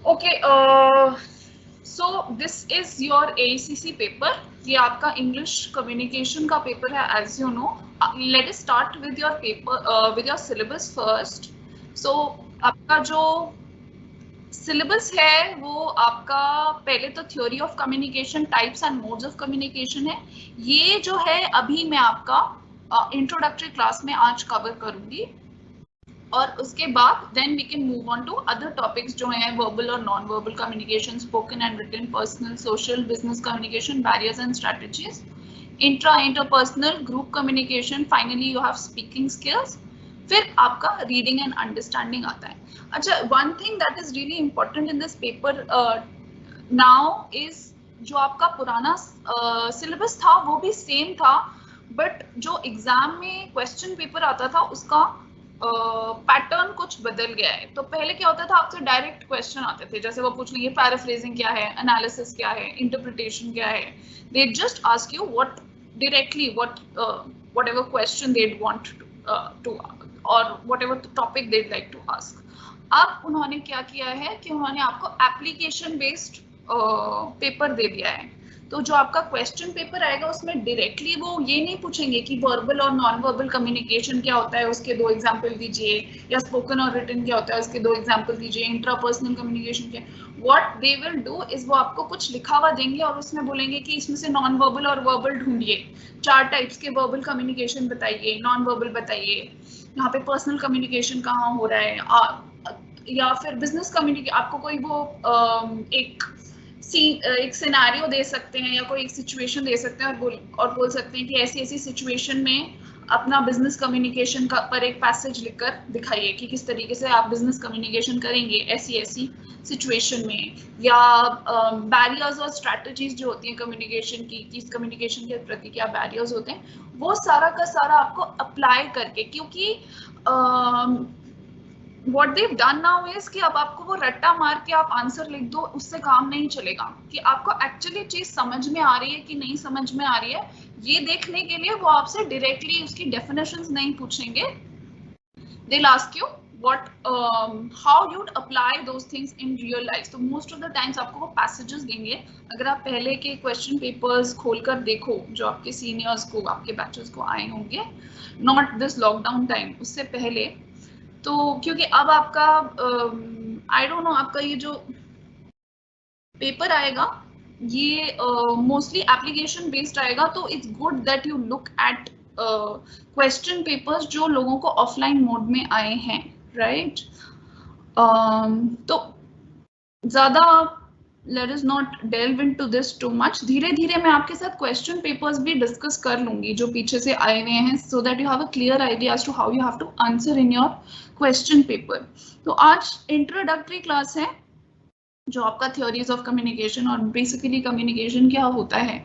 Okay, so this is your ACC paper. ये आपका English communication का पेपर है, as you know. Let us start with your paper, with your syllabus first. So आपका जो syllabus है वो आपका पहले तो theory of communication, types and modes of communication है। ये जो है अभी मैं आपका इंट्रोडक्टरी क्लास में आज कवर करूंगी, और उसके बाद then we can move on to other topics जो हैं वर्बल और non verbal communication, spoken and written, personal, social, business communication, barriers and strategies, interpersonal, group communication, finally you have speaking skills, फिर आपका reading and understanding आता है। अच्छा, one thing that is really important in this paper now is, जो आपका पुराना syllabus था वो भी सेम था, बट जो एग्जाम में क्वेश्चन पेपर आता था उसका पैटर्न कुछ बदल गया है। तो पहले क्या होता था, आपसे डायरेक्ट क्वेश्चन आते थे, जैसे वो पूछ लेंगे पैराफ्रेजिंग क्या है, एनालिसिस क्या है, इंटरप्रिटेशन क्या है। They just ask you what directly whatever question they'd want to or whatever topic they'd like to ask. अब उन्होंने क्या किया है कि उन्होंने आपको एप्लीकेशन बेस्ड पेपर दे दिया है। तो जो आपका क्वेश्चन पेपर आएगा उसमें डायरेक्टली वो ये नहीं पूछेंगे कि वर्बल और नॉन वर्बल कम्युनिकेशन क्या होता है, उसके 2 एग्जांपल दीजिए, या स्पोकन और रिटन क्या होता है, उसके 2 एग्जांपल दीजिए, इंट्रापर्सनल कम्युनिकेशन क्या। What they will do is वो आपको कुछ लिखा हुआ देंगे और उसमें बोलेंगे कि इसमें से नॉन वर्बल और वर्बल ढूंढिए, 4 टाइप्स के वर्बल कम्युनिकेशन बताइए, नॉन वर्बल बताइए, यहाँ पे पर्सनल कम्युनिकेशन कहाँ हो रहा है, या फिर बिजनेस कम्युनिकेशन। आपको कोई वो एक सिनेरियो दे सकते हैं या कोई एक सिचुएशन दे सकते हैं और बोल सकते हैं कि ऐसी ऐसी सिचुएशन में अपना बिजनेस कम्युनिकेशन का पर एक पैसेज लिखकर दिखाइए कि किस तरीके से आप बिजनेस कम्युनिकेशन करेंगे ऐसी ऐसी सिचुएशन में। या बैरियर्स और स्ट्रैटेजीज जो होती हैं कम्युनिकेशन की, किस कम्युनिकेशन के प्रति क्या बैरियर्स होते हैं, वो सारा का सारा आपको अप्लाई करके, क्योंकि what they've done now is कि अब आपको वो रट्टा मार के आप आंसर लिख दो, उससे काम नहीं चलेगा। कि आपको एक्चुअली चीज समझ में आ रही है कि नहीं समझ में आ रही है, ये देखने के लिए वो आपसे डायरेक्टली उसकी डेफिनेशंस नहीं पूछेंगे। they'll ask you what how you'd apply those things in real life. तो most of the times आपको वो passages देंगे। अगर आप पहले के क्वेश्चन पेपर्स खोलकर देखो जो आपके सीनियर्स को, आपके बैचेस को आए होंगे, नॉट दिस लॉकडाउन टाइम, उससे पहले, तो क्योंकि अब आपका आई डोंट नो, आपका ये जो पेपर आएगा ये मोस्टली एप्लीकेशन बेस्ड आएगा, तो it's good that you look at question papers जो लोगों को ऑफलाइन मोड में आए हैं, राइट? तो ज्यादा let us not delve into this too much. धीरे धीरे मैं आपके साथ क्वेश्चन पेपर्स भी डिस्कस कर लूंगी जो पीछे से आए हुए हैं, so that you have a clear idea as to how you have to answer in your question paper. तो आज इंट्रोडक्टरी क्लास है जो आपका थ्योरीज ऑफ कम्युनिकेशन और बेसिकली कम्युनिकेशन क्या होता है,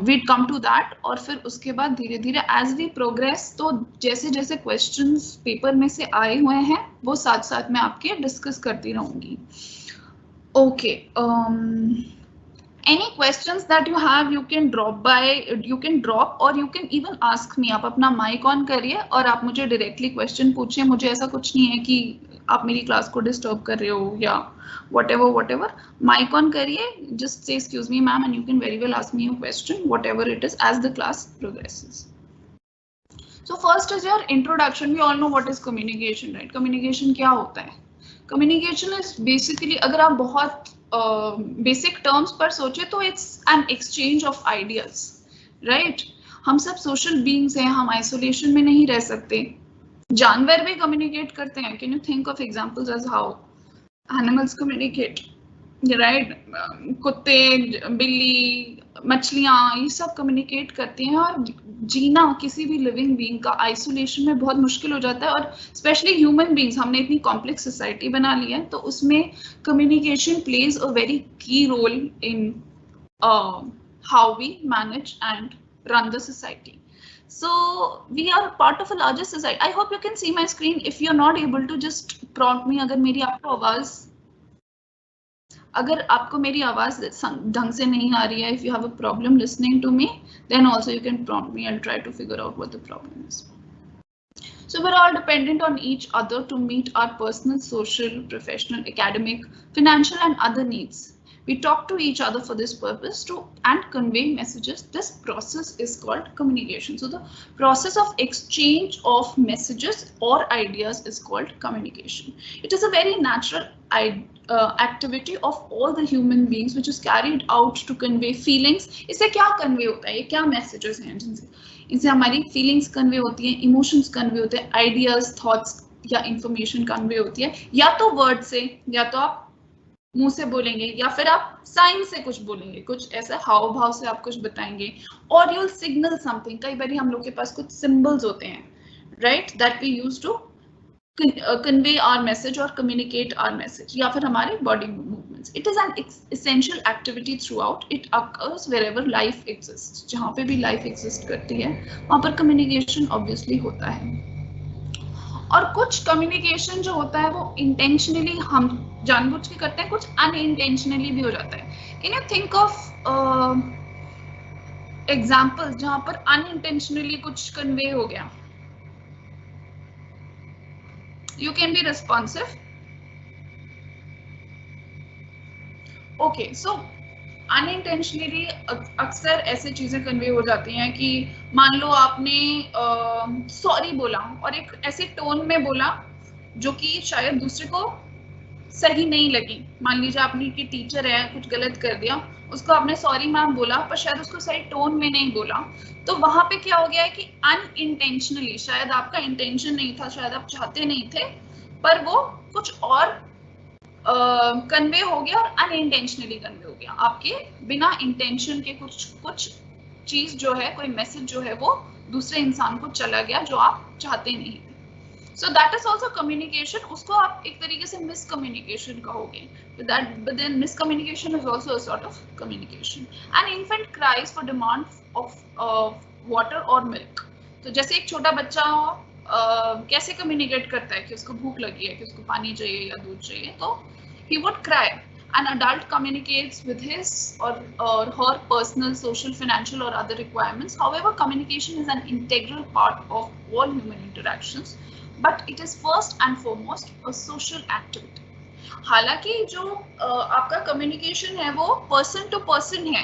वीड कम टू दैट। और फिर उसके बाद धीरे धीरे एज वी प्रोग्रेस, तो जैसे जैसे क्वेश्चंस पेपर में से आए हुए हैं वो साथ साथ मैं आपके डिस्कस करती रहूंगी। Okay, any questions that you have you can drop or you can even ask me। आप अपना माइक ऑन करिए और आप मुझे डायरेक्टली क्वेश्चन पूछिए। मुझे ऐसा कुछ नहीं है कि आप मेरी क्लास को डिस्टर्ब कर रहे हो या whatever। माइक ऑन करिए, just say excuse me ma'am and you can very well ask me a question whatever it is as the class progresses. So first is your introduction. We all know what is communication, right? Communication क्या होता है? Communication is basically, अगर आप बहुत basic terms पर सोचे तो it's an exchange of ideas, right? हम सब सोशल बीइंग्स हैं, हम आइसोलेशन में नहीं रह सकते। जानवर भी कम्युनिकेट करते हैं। Can you think of examples as how animals communicate, right? कुत्ते, बिल्ली, मछलियां, ये सब कम्युनिकेट करती हैं। और जीना किसी भी लिविंग बीइंग का आइसोलेशन में बहुत मुश्किल हो जाता है, और स्पेशली ह्यूमन बीइंग्स, हमने इतनी कॉम्प्लेक्स सोसाइटी बना ली है, तो उसमें communication plays a very key role in how we manage and run the society. So we are part of a larger society. I hope you can see my screen. If you're not able to, just prompt me. अगर आपको मेरी आवाज ढंग से नहीं आ रही है, if you have a problem listening to me, then also you can prompt me. I'll try to figure out what the problem is. So we're all dependent on each other to meet our personal, social, professional, academic, financial, and other needs. We talk to each other for this purpose and convey messages. This process is called communication. So the process of exchange of messages or ideas is called communication. It is a very natural activity of all the human beings which is carried out to convey feelings. इससे क्या convey होता है? ये क्या messages हैं जिनसे इनसे हमारी फीलिंग्स कन्वे होती हैं, इमोशंस कन्वे होते हैं, आइडियाज, थॉट्स या इंफॉर्मेशन कन्वे होती है, या तो वर्ड से, या तो आप मुंह से बोलेंगे, या फिर आप साइन से कुछ बोलेंगे, कुछ ऐसा हाव भाव से आप कुछ बताएंगे, और यू विल सिग्नल समथिंग. कई बार हम लोग के पास कुछ सिंबल्स होते हैं, right, that we use to convey our message or communicate our message, या फिर हमारे body movements. It is an essential activity throughout. It occurs wherever life exists. जहाँ पे भी life exist करती है वहाँ पर communication obviously होता है. और कुछ communication जो होता है वो intentionally हम जानबूझ के करते हैं, कुछ unintentionally भी हो जाता है. Can you think of examples जहाँ पर unintentionally कुछ convey हो गया? You can be responsive. Okay, so unintentionally अक्सर ऐसे चीजें कन्वे हो जाती हैं कि मान लो आपने सॉरी बोला और एक ऐसे टोन में बोला जो कि शायद दूसरे को सही नहीं लगी. मान लीजिए आपने की टीचर है, कुछ गलत कर दिया, उसको आपने सॉरी मैम बोला पर शायद उसको सही टोन में नहीं बोला, तो वहां पे क्या हो गया है कि अनइंटेंशनली, शायद आपका इंटेंशन नहीं था, शायद आप चाहते नहीं थे, पर वो कुछ और कन्वे हो गया और अनइंटेंशनली कन्वे हो गया. आपके बिना इंटेंशन के कुछ चीज जो है, कोई मैसेज जो है वो दूसरे इंसान को चला गया जो आप चाहते नहीं थे. So that is also communication. उसको आप एक तरीके से miscommunication कहोगे. But then miscommunication is also a sort of communication. An infant cries for demand of water or milk. तो जैसे एक छोटा बच्चा कैसे communicate करता है कि उसको भूख लगी है, कि उसको पानी चाहिए या दूध चाहिए, तो he would cry. An adult communicates with his or her personal, social, financial or other requirements. However, communication is an integral part of all human interactions. But it is first and foremost a social activity. हालांकि जो आपका communication है वो person to person है,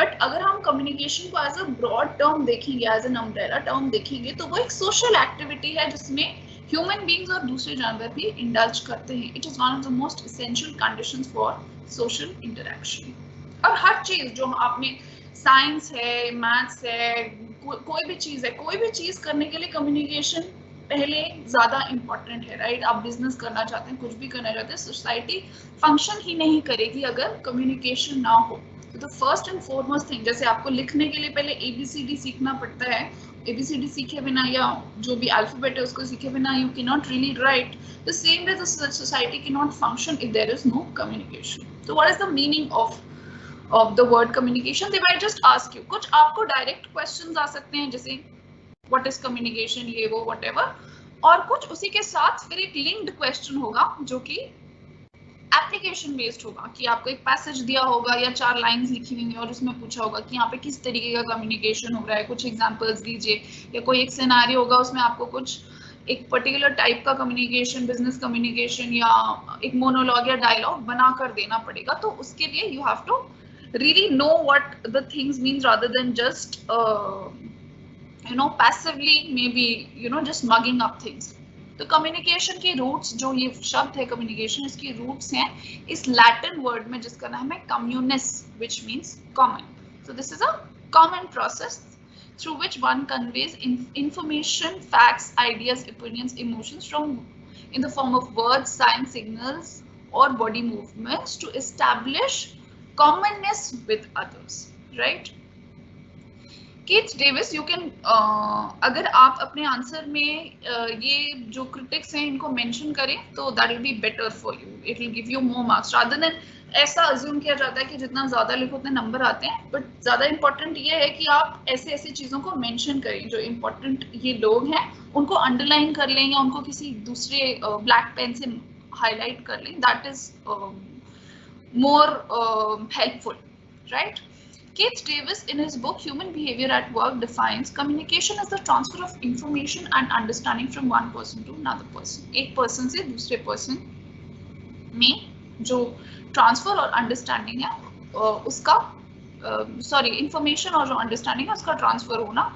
but अगर हम communication को as a broad term देखेंगे, as an umbrella term देखेंगे, तो वो एक social activity है जिसमें human beings और दूसरे जानवर भी indulge करते हैं. It is one of the most essential conditions for social interaction. और हर चीज जो आपने science है, maths है, कोई भी चीज है, कोई भी चीज करने के लिए communication पहले ज्यादा इंपॉर्टेंट है, राइट. आप बिजनेस करना चाहते हैं, कुछ भी करना चाहते हैं, सोसाइटी फंक्शन ही नहीं करेगी अगर कम्युनिकेशन ना हो. तो फर्स्ट एंड फॉरमोस्ट थिंग, जैसे आपको लिखने के लिए पहले ABCD सीखना पड़ता है, ABCD सीखे बिना या जो भी अल्फाबेट है उसको सीखे बिना you can not really write. The same way the society can not function if there is no communication. तो what is the meaning of the word communication? They might just ask you, कुछ आपको direct questions आ सकते हैं जैसे What is communication, ये वो whatever, और कुछ उसी के साथ फिर एक linked question होगा जो कि application based होगा, कि आपको एक passage दिया होगा या 4 lines लिखी हुई है और उसमें पूछा होगा कि यहाँ पे किस तरीके का communication हो रहा है, कुछ examples दीजिए, या कोई एक scenario होगा उसमें आपको कुछ एक particular type का communication, business communication या एक monologue या dialogue बना कर देना पड़ेगा. तो उसके लिए you have to really know what the things means rather than just passively maybe just mugging up things. तो communication के roots, जो ये शब्द है communication, इसकी roots हैं इस Latin word में जिसका नाम है communis, which means common. So this is a common process through which one conveys information, facts, ideas, opinions, emotions in the form of words, signs, signals or body movements to establish commonness with others, right? Keith Davis, you can अगर आप अपने answer में ये जो critics हैं इनको mention करें तो that will be better for you. It will give you more marks rather than ऐसा अज्यूम किया जाता है कि जितना ज्यादा लिखो उतने नंबर आते हैं. बट ज्यादा इंपॉर्टेंट ये है कि आप ऐसे चीजों को मेंशन करें जो इम्पोर्टेंट ये लोग हैं उनको अंडरलाइन कर लें या उनको किसी दूसरे ब्लैक पेन से हाईलाइट कर लें. That is more helpful, right. Keith Davis in his book Human Behavior at Work defines communication as the transfer of information and understanding from one person to another person. एक person से दूसरे person में जो transfer और understanding है उसका information और जो understanding है उसका transfer होना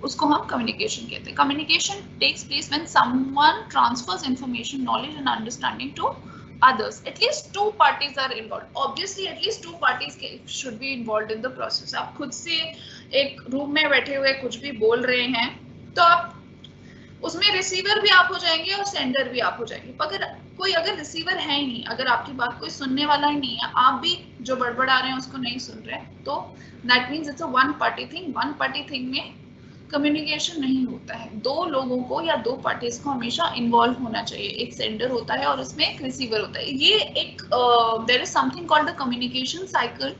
उसको हम communication कहते हैं. Communication takes place when someone transfers information, knowledge and understanding to others. At least two parties are involved. Obviously, at least two parties should be involved in the process. आप खुद से एक room में बैठे हुए कुछ भी बोल रहे हैं तो आप उसमें रिसीवर भी आप हो जाएंगे और सेंडर भी आप हो जाएंगे. अगर रिसीवर है ही नहीं, अगर आपकी बात कोई सुनने वाला ही नहीं है, आप भी जो बड़बड़ा रहे हैं उसको नहीं सुन रहे हैं, तो that means it's a one party thing. One party thing में कम्युनिकेशन नहीं होता है. दो लोगों को या दो पार्टीज को हमेशा इन्वॉल्व होना चाहिए. एक सेंडर होता है और उसमें एक रिसीवर होता है. ये एक there is something called the communication cycle.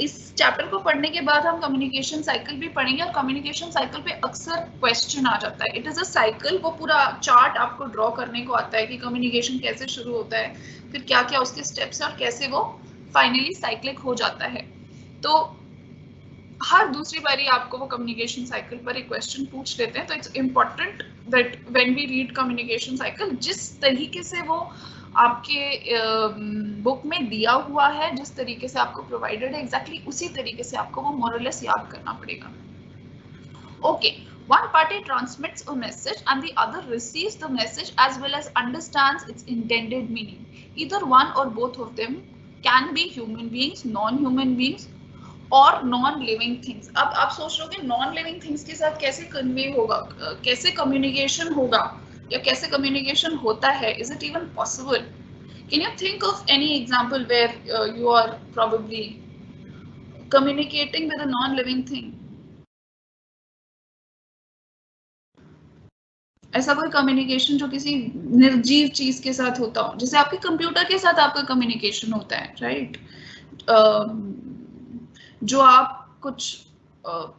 इस चैप्टर को पढ़ने के बाद हम कम्युनिकेशन साइकिल भी पढ़ेंगे और कम्युनिकेशन साइकिल पे अक्सर क्वेश्चन आ जाता है. It is a cycle. वो पूरा चार्ट आपको ड्रॉ करने को आता है कि कम्युनिकेशन कैसे शुरू होता है, फिर क्या क्या उसके स्टेप्स हैं और कैसे वो फाइनली साइक्लिक हो जाता है. तो हर दूसरी बारी आपको वो कम्युनिकेशन साइकिल पर एक क्वेश्चन पूछ लेते हैं. तो it's important that when we read communication cycle, जिस तरीके से वो आपके बुक में दिया हुआ है, जिस तरीके से आपको प्रोवाइडेड है, एग्जैक्टली उसी तरीके से आपको वो मोरलेस याद करना पड़ेगा. Okay, one party transmits a message and the other receives the message as well as understands its intended meaning. Either one or both of them can be human beings, non-human beings और non living things. अब आप सोच रहे हो non living things के साथ कैसे convey होगा, कैसे कम्युनिकेशन होगा या कैसे कम्युनिकेशन होता है. Is it even possible? Can you think of any example where you are probably communicating with a non living thing? ऐसा कोई कम्युनिकेशन जो किसी निर्जीव चीज के साथ होता हो, जैसे आपके कंप्यूटर के साथ आपका कम्युनिकेशन होता है, राइट? जो आप कुछ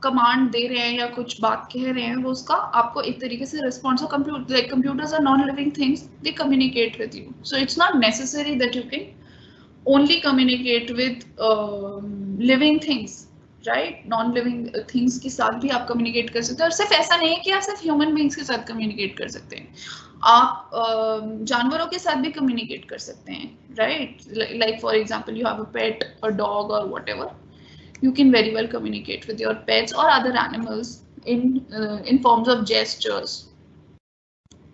कमांड दे रहे हैं या कुछ बात कह रहे हैं, वो उसका आपको एक तरीके से रिस्पॉन्स हो. Computers are non living things, they communicate with you. So it's not necessary that you can only communicate with living things, right? Non living things के साथ भी आप कम्युनिकेट कर सकते हैं. और सिर्फ ऐसा नहीं है कि आप सिर्फ ह्यूमन बींग्स के साथ कम्युनिकेट कर सकते हैं, आप जानवरों के साथ भी कम्युनिकेट कर सकते हैं, right? Like for example you have a pet, a dog और whatever. You can very well communicate with your pets or other animals in forms of gestures.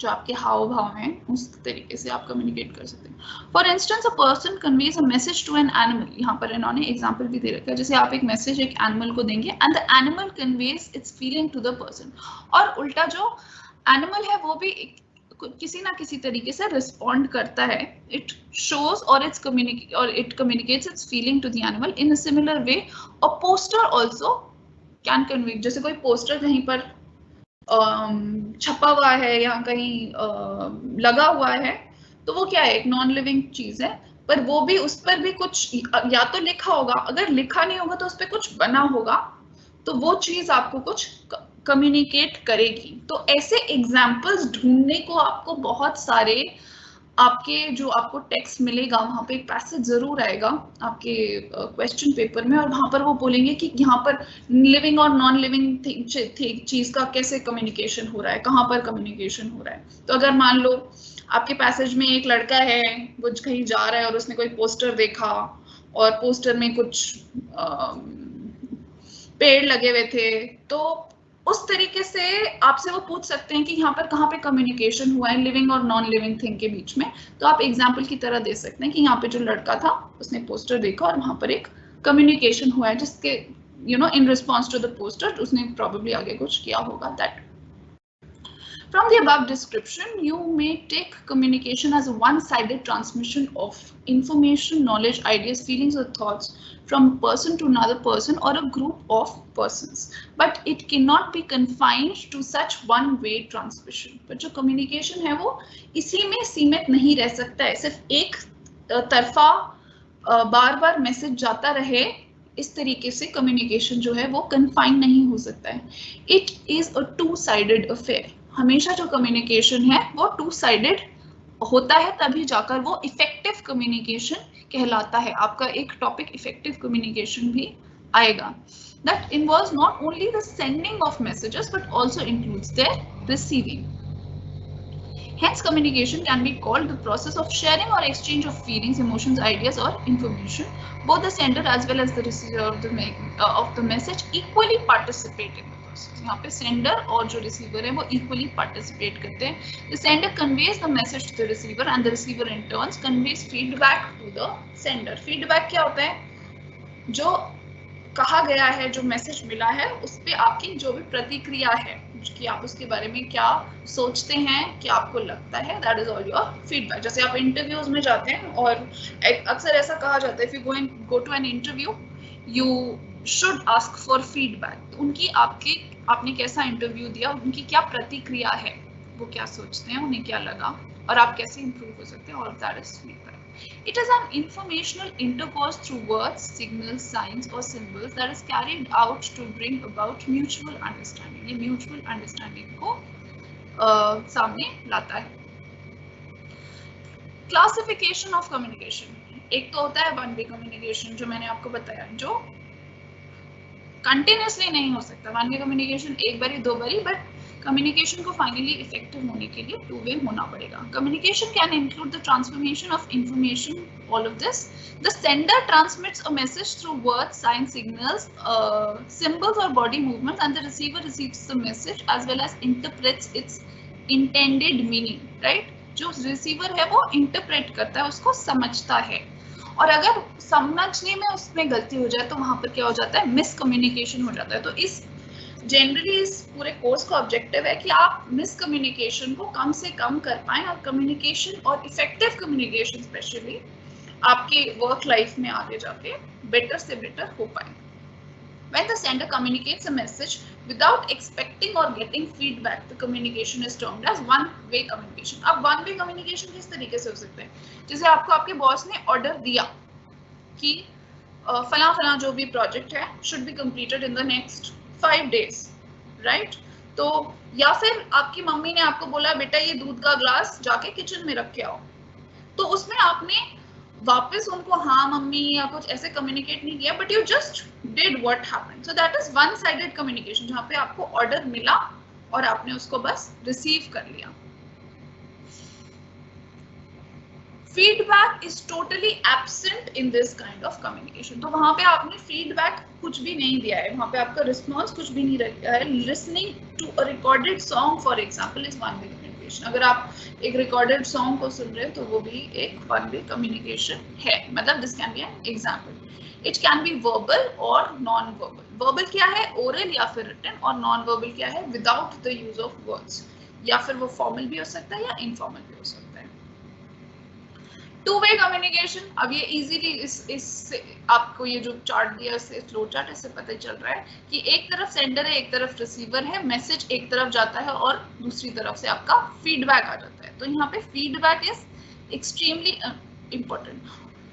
जो आपके हाव भाव हैं उस तरीके से आप कम्युनिकेट कर सकते हैं. For instance, a person conveys a message to an animal. यहाँ पर इन्होंने एग्जाम्पल भी दे रखा है. जैसे आप एक मैसेज एक एनिमल को देंगे and the animal conveys its feeling to the person, और उल्टा जो एनिमल है वो भी किसी ना किसी तरीके से रिस्पॉन्ड करता है. इट शोज और it communicates its feeling to the animal in a similar way. A poster also can convey. जैसे कोई पोस्टर कहीं पर छपा हुआ है या कहीं लगा हुआ है, तो वो क्या है, एक नॉन लिविंग चीज है, पर वो भी उस पर भी कुछ या तो लिखा होगा, अगर लिखा नहीं होगा तो उस पर कुछ बना होगा, तो वो चीज आपको कुछ कम्युनिकेट करेगी. तो ऐसे एग्जाम्पल्स ढूंढने को आपको बहुत सारे आपके जो आपको टेक्स्ट मिलेगा वहां पे एक पैसेज जरूर आएगा आपके क्वेश्चन पेपर में, और वहां पर वो बोलेंगे कि यहाँ पर लिविंग और नॉन लिविंग चीज का कैसे कम्युनिकेशन हो रहा है, कहाँ पर कम्युनिकेशन हो रहा है. तो अगर मान लो आपके पैसेज में एक लड़का है, वो कहीं जा रहा है और उसने कोई पोस्टर देखा और पोस्टर में कुछ पेड़ लगे हुए थे, तो उस तरीके से आपसे वो पूछ सकते हैं कि यहाँ पर कहाँ पे कम्युनिकेशन हुआ है लिविंग और नॉन लिविंग थिंग के बीच में. तो आप एग्जाम्पल की तरह दे सकते हैं कि यहाँ पे जो लड़का था उसने पोस्टर देखा और वहां पर एक कम्युनिकेशन हुआ है, जिसके in response to the poster उसने प्रोबेबली आगे कुछ किया होगा. That from the above description, you may take communication as a one-sided transmission of information, knowledge, ideas, feelings or thoughts from person to another person or a group of persons, but it cannot be confined to such one-way transmission. but जो communication है वो इसी में सीमित नहीं रह सकता है, सिर्फ एक तरफा बार बार मैसेज जाता रहे, इस तरीके से कम्युनिकेशन जो है वो कन्फाइन नहीं हो सकता है. It is a two sided affair. हमेशा जो कम्युनिकेशन है वो टू साइडेड होता है तभी जाकर वो इफेक्टिव कम्युनिकेशन कहलाता है। आपका एक टॉपिक इफेक्टिव कम्युनिकेशन भी आएगा। That involves not only the sending of messages but also includes their receiving. Hence, communication can be called the process of sharing or exchange of feelings, emotions, ideas, or information. Both the sender as well as the receiver of the message equally participate in the process. यहाँ पे sender और जो receiver है वो equally participate करते हैं. The sender conveys the message to the receiver and the receiver in turn conveys feedback to the sender. Feedback क्या होता है? जो कहा गया है, जो मैसेज मिला है, उस पे आपकी जो भी प्रतिक्रिया है कि आप उसके बारे में क्या सोचते हैं, क्या आपको लगता है, that is all your feedback. जैसे आप इंटरव्यूज में जाते हैं और अक्सर ऐसा कहा जाता है, if you go to an interview you should ask for feedback. उनकी आपने कैसा इंटरव्यू दिया, उनकी क्या प्रतिक्रिया है, वो क्या सोचते हैं, उन्हें क्या लगा और आप कैसे इंप्रूव हो सकते हैं, और that is feedback. It is an informational intercourse through words, signals, signs or symbols that is carried out to bring about mutual understanding. ये mutual understanding को सामने लाता है। Classification of communication. एक तो होता है one way communication जो मैंने आपको बताया, जो कंटिन्यूसली नहीं हो सकता। वन वे कम्युनिकेशन एक बारी दो बारी, बट कम्युनिकेशन को फाइनली इफेक्टिव होने के लिए टू वे होना पड़ेगा। Communication can include the transformation of information, all of this. The sender transmits a message through words, sign, signals, symbols और body movements and the receiver receives the message as well as interprets its intended meaning, right. जो receiver है वो interpret करता है, उसको समझता है, और अगर समझने में उसमें गलती हो जाए तो वहां पर क्या हो जाता है, मिसकम्युनिकेशन हो जाता है। तो इस जनरली इस पूरे कोर्स का ऑब्जेक्टिव है कि आप मिसकम्युनिकेशन को कम से कम कर पाएं और कम्युनिकेशन और इफेक्टिव कम्युनिकेशन स्पेशली आपके वर्क लाइफ में आगे जाके बेटर से बेटर हो पाए। When the sender communicates a message without expecting or getting feedback, the communication is termed as one-way communication. अब one-way communication किस तरीके से हो सकता है? जैसे आपको आपके बॉस ने ऑर्डर दिया कि फला फला जो भी प्रोजेक्ट है should be completed in the next 5 days, right? तो या फिर आपकी मम्मी ने आपको बोला बेटा ये दूध का ग्लास जाके किचन में रख के आओ, तो उसमें आपने वापस उनको हाँ मम्मी या कुछ ऐसे कम्युनिकेट नहीं किया, but you just did what happened. So that is one sided communication, जहाँ पे आपको ऑर्डर मिला और आपने उसको बस रिसीव कर लिया। Feedback is totally absent in this kind of communication. तो वहां पे आपने फीडबैक कुछ भी नहीं दिया है, वहां पे आपका रिस्पॉन्स कुछ भी नहीं रखा है। Listening to a recorded song for example is one way communication. अगर आप एक रिकॉर्डेड सॉन्ग को सुन रहे हैं तो वो भी एक वन वे कम्युनिकेशन है, मतलब this can be an example. It can be verbal और नॉन वर्बल। वर्बल क्या है, ओरल या फिर रिटन, और नॉन वर्बल क्या है, without the use of words, या फिर वो फॉर्मल भी हो सकता है या इनफॉर्मल भी हो सकता है। टू वे कम्युनिकेशन, अब ये इजीली इस आपको ये जो चार्ट दिया इससे फ्लो चार्ट इससे पता चल रहा है कि एक तरफ सेंडर है, एक तरफ रिसीवर है, मैसेज एक तरफ जाता है और दूसरी तरफ से आपका फीडबैक आ जाता है। तो यहाँ पे फीडबैक इज एक्सट्रीमली इम्पोर्टेंट।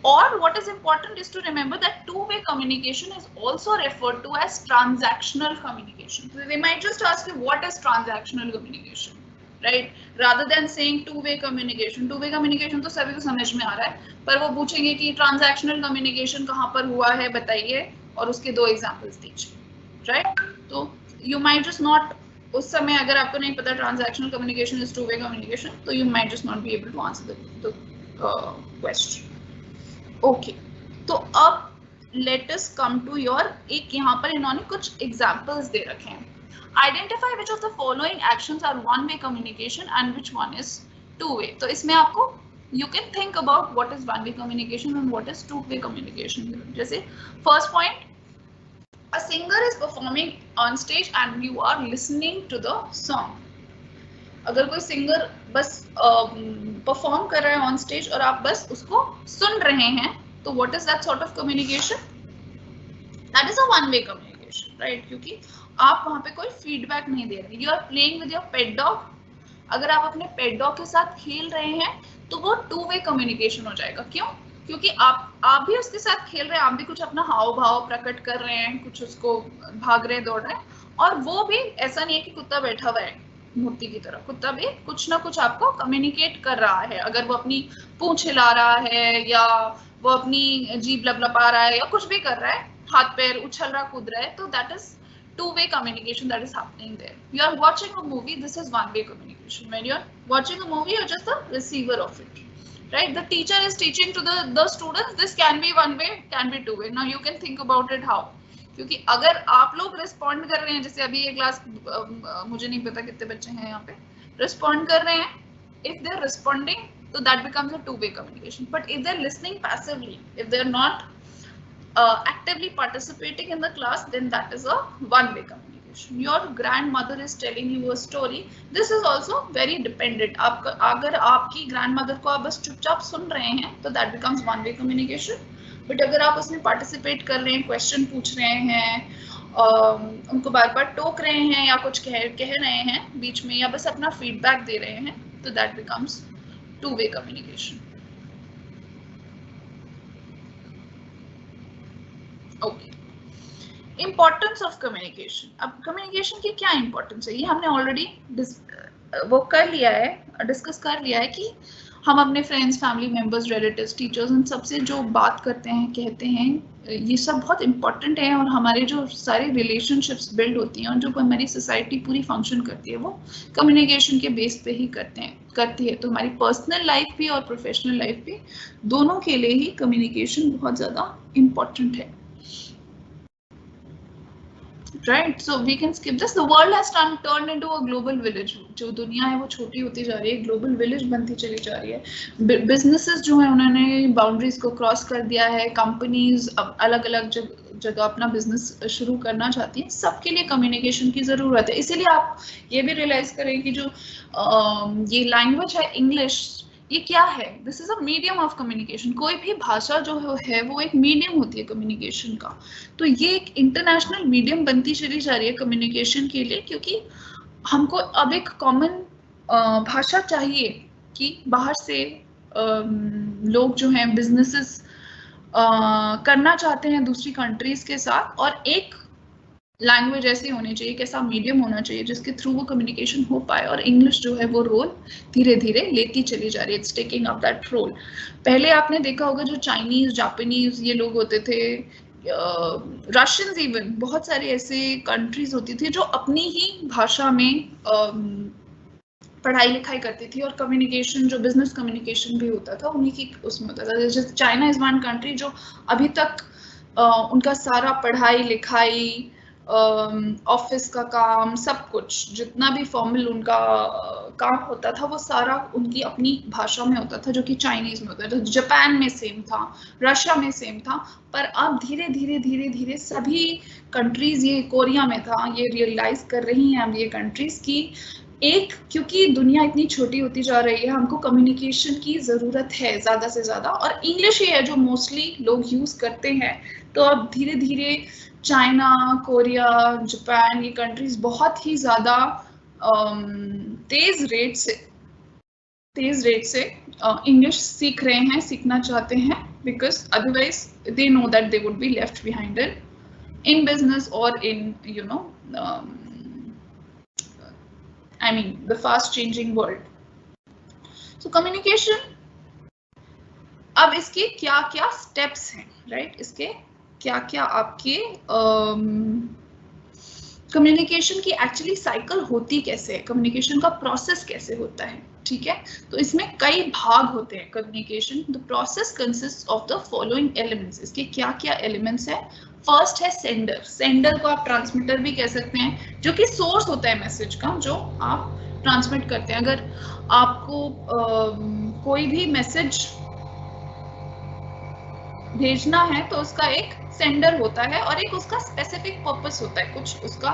और what is important is to remember that two-way communication is also referred to as transactional communication. So they might just ask you what is transactional communication, right? Rather than saying two-way communication. Two-way communication तो सभी को समझ में आ रहा है, पर वो पूछेंगे कि transactional communication कहाँ पर हुआ है बताइए और उसके दो examples दीजिए, right? तो you might just not, उस समय अगर आपको नहीं पता transactional communication is two-way communication, तो you might just not be able to answer the question. Okay, तो अब let us come to your, एक यहाँ पर इन्होंने कुछ एग्जांपल्स दे रखे हैं। Identify which of the following actions are one way communication and which one is two way. तो इसमें आपको you can think about what is one way communication and what is two way communication. जैसे first point, a singer is performing on stage and you are listening to the song. अगर कोई singer बस perform कर रहा है on stage और आप बस उसको सुन रहे हैं, तो what is that sort of communication? That is a one way communication, right? क्योंकि आप वहां पे कोई फीडबैक नहीं दे रहे। You are playing with your pet dog, अगर आप अपने पेट डॉग के साथ खेल रहे हैं तो वो टू वे कम्युनिकेशन हो जाएगा। क्यों? क्योंकि आप भी उसके साथ खेल रहे हैं, आप भी कुछ अपना हाव भाव प्रकट कर रहे हैं, कुछ उसको भाग रहे दौड़ रहे हैं, और वो भी, ऐसा नहीं है कि कुत्ता बैठा हुआ है मूर्ति की तरह कुत्ता भी कुछ ना कुछ आपको कम्युनिकेट कर रहा है, अगर वो अपनी पूंछ हिला रहा है या वो अपनी जीभ लपलपा रहा है या कुछ भी कर रहा है, हाथ पैर उछल रहा कूद रहा है, तो that is two-way communication that is happening there. You are watching a movie, this is one-way communication. When you are watching a movie, you're just the receiver of it, right? The teacher is teaching to the students, this can be one way, can be two-way. Now you can think about it how. क्योंकि अगर आप लोग respond कर रहे हैं, जैसे अभी ये क्लास मुझे नहीं पता कितने बच्चे हैं यहाँ पे रिस्पॉन्ड कर रहे हैं, if they're responding, so that becomes a two-way communication. But if they're listening passively, if they're not actively participating in the class, then that is a one-way communication. Your grandmother is telling you a story. This is also very dependent. अगर आपकी grandmother को आप बस चुपचाप सुन रहे हैं, तो that becomes one-way communication. But अगर आप उसमें participate कर रहे हैं, question पूछ रहे हैं, उनको बार-बार टोक रहे हैं या कुछ कह रहे हैं बीच में, या बस अपना feedback दे रहे हैं, तो that becomes two-way communication. Okay, importance of communication. अब कम्युनिकेशन की क्या इम्पोर्टेंस है, ये हमने ऑलरेडी वो कर लिया है, डिस्कस कर लिया है कि हम अपने friends, family members, relatives, teachers, इन सबसे जो बात करते हैं, कहते हैं, ये सब बहुत इम्पोर्टेंट है. और हमारे जो सारे रिलेशनशिप्स बिल्ड होती हैं और जो हमारी सोसाइटी पूरी फंक्शन करती है, वो कम्युनिकेशन के बेस पे ही करती है. तो हमारी पर्सनल लाइफ भी और प्रोफेशनल लाइफ भी, दोनों के लिए ही कम्युनिकेशन बहुत ज़्यादा इम्पोर्टेंट है. Right, so we can skip this. The world has turned into a global village. जो दुनिया है वो छोटी होती जा रही है, ग्लोबल विलेज बनती चली जा रही है. बिजनेसेस जो है उन्होंने बाउंड्रीज को क्रॉस कर दिया है. कंपनीज अब अलग अलग जगह अपना बिजनेस शुरू करना चाहती हैं. सबके लिए कम्युनिकेशन की ज़रूरत है. इसीलिए आप ये भी रियलाइज करें कि जो ये लैंग्वेज है इंग्लिश, ये क्या है? This is a medium of communication. कोई भी भाषा जो है वो एक मीडियम होती है कम्युनिकेशन का. तो ये एक इंटरनेशनल मीडियम बनती चली जा रही है कम्युनिकेशन के लिए, क्योंकि हमको अब एक कॉमन भाषा चाहिए कि बाहर से लोग जो हैं बिजनेसेस करना चाहते हैं दूसरी कंट्रीज के साथ, और एक लैंग्वेज ऐसी होनी चाहिए, एक ऐसा मीडियम होना चाहिए जिसके थ्रू वो कम्युनिकेशन हो पाए. और इंग्लिश जो है वो रोल धीरे धीरे लेती चली जा रही है. It's taking up that role. पहले आपने देखा होगा जो चाइनीज, जापानीज ये लोग होते थे, रशियंस, इवन बहुत सारे ऐसे कंट्रीज होती थी जो अपनी ही भाषा में पढ़ाई लिखाई करती थी, और कम्युनिकेशन जो बिजनेस कम्युनिकेशन भी होता था उन्हीं की उसमें होता था. जैसे चाइना इज वन कंट्री जो अभी तक उनका सारा पढ़ाई लिखाई, ऑफिस का काम, सब कुछ जितना भी फॉर्मल उनका काम होता था वो सारा उनकी अपनी भाषा में होता था, जो कि चाइनीज में होता था. जापान में सेम था, रशिया में सेम था. पर अब धीरे धीरे सभी कंट्रीज, ये कोरिया में था, ये रियलाइज कर रही हैं अब ये कंट्रीज की एक, क्योंकि दुनिया इतनी छोटी होती जा रही है, हमको कम्युनिकेशन की ज़रूरत है ज़्यादा से ज़्यादा. और इंग्लिश ही है जो मोस्टली लोग यूज़ करते हैं. तो अब धीरे धीरे चाइना, कोरिया, जापान, ये कंट्रीज बहुत ही ज़्यादा तेज़ रेट से इंग्लिश सीख रहे हैं, सीखना चाहते हैं, because otherwise they know that they would be left behind in business और इन I mean the fast changing world. So communication, अब इसके क्या क्या स्टेप्स हैं, राइट? इसके क्या क्या आपके कम्युनिकेशन की एक्चुअली साइकिल होती कैसे है, कम्युनिकेशन का प्रोसेस कैसे होता है, ठीक है? तो इसमें कई भाग होते हैं communication. The process consist of the following elements. इसके क्या क्या एलिमेंट्स है? फर्स्ट है सेंडर. सेंडर को आप ट्रांसमीटर भी कह सकते हैं, जो कि सोर्स होता है मैसेज का, जो आप ट्रांसमिट करते हैं. अगर आपको कोई भी मैसेज भेजना है तो उसका एक सेंडर होता है और एक उसका स्पेसिफिक पर्पस होता है, कुछ उसका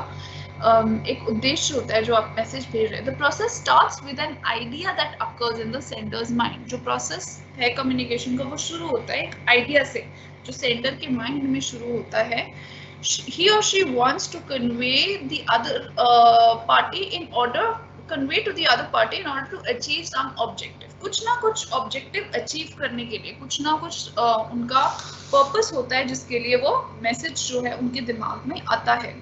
एक उद्देश्य होता है जो आप मैसेज भेज रहे हैं. The process starts with an idea that occurs in the Sanders mind. जो प्रोसेस है कम्युनिकेशन का वो शुरू होता है एक आइडिया से, जो सेंडर के माइंड में शुरू होता है. He or she wants to convey the other party in order to achieve some objective. कुछ ना कुछ ऑब्जेक्टिव अचीव करने के लिए, कुछ ना कुछ उनका पर्पस होता है जिसके लिए वो मैसेज जो है उनके दिमाग में आता है.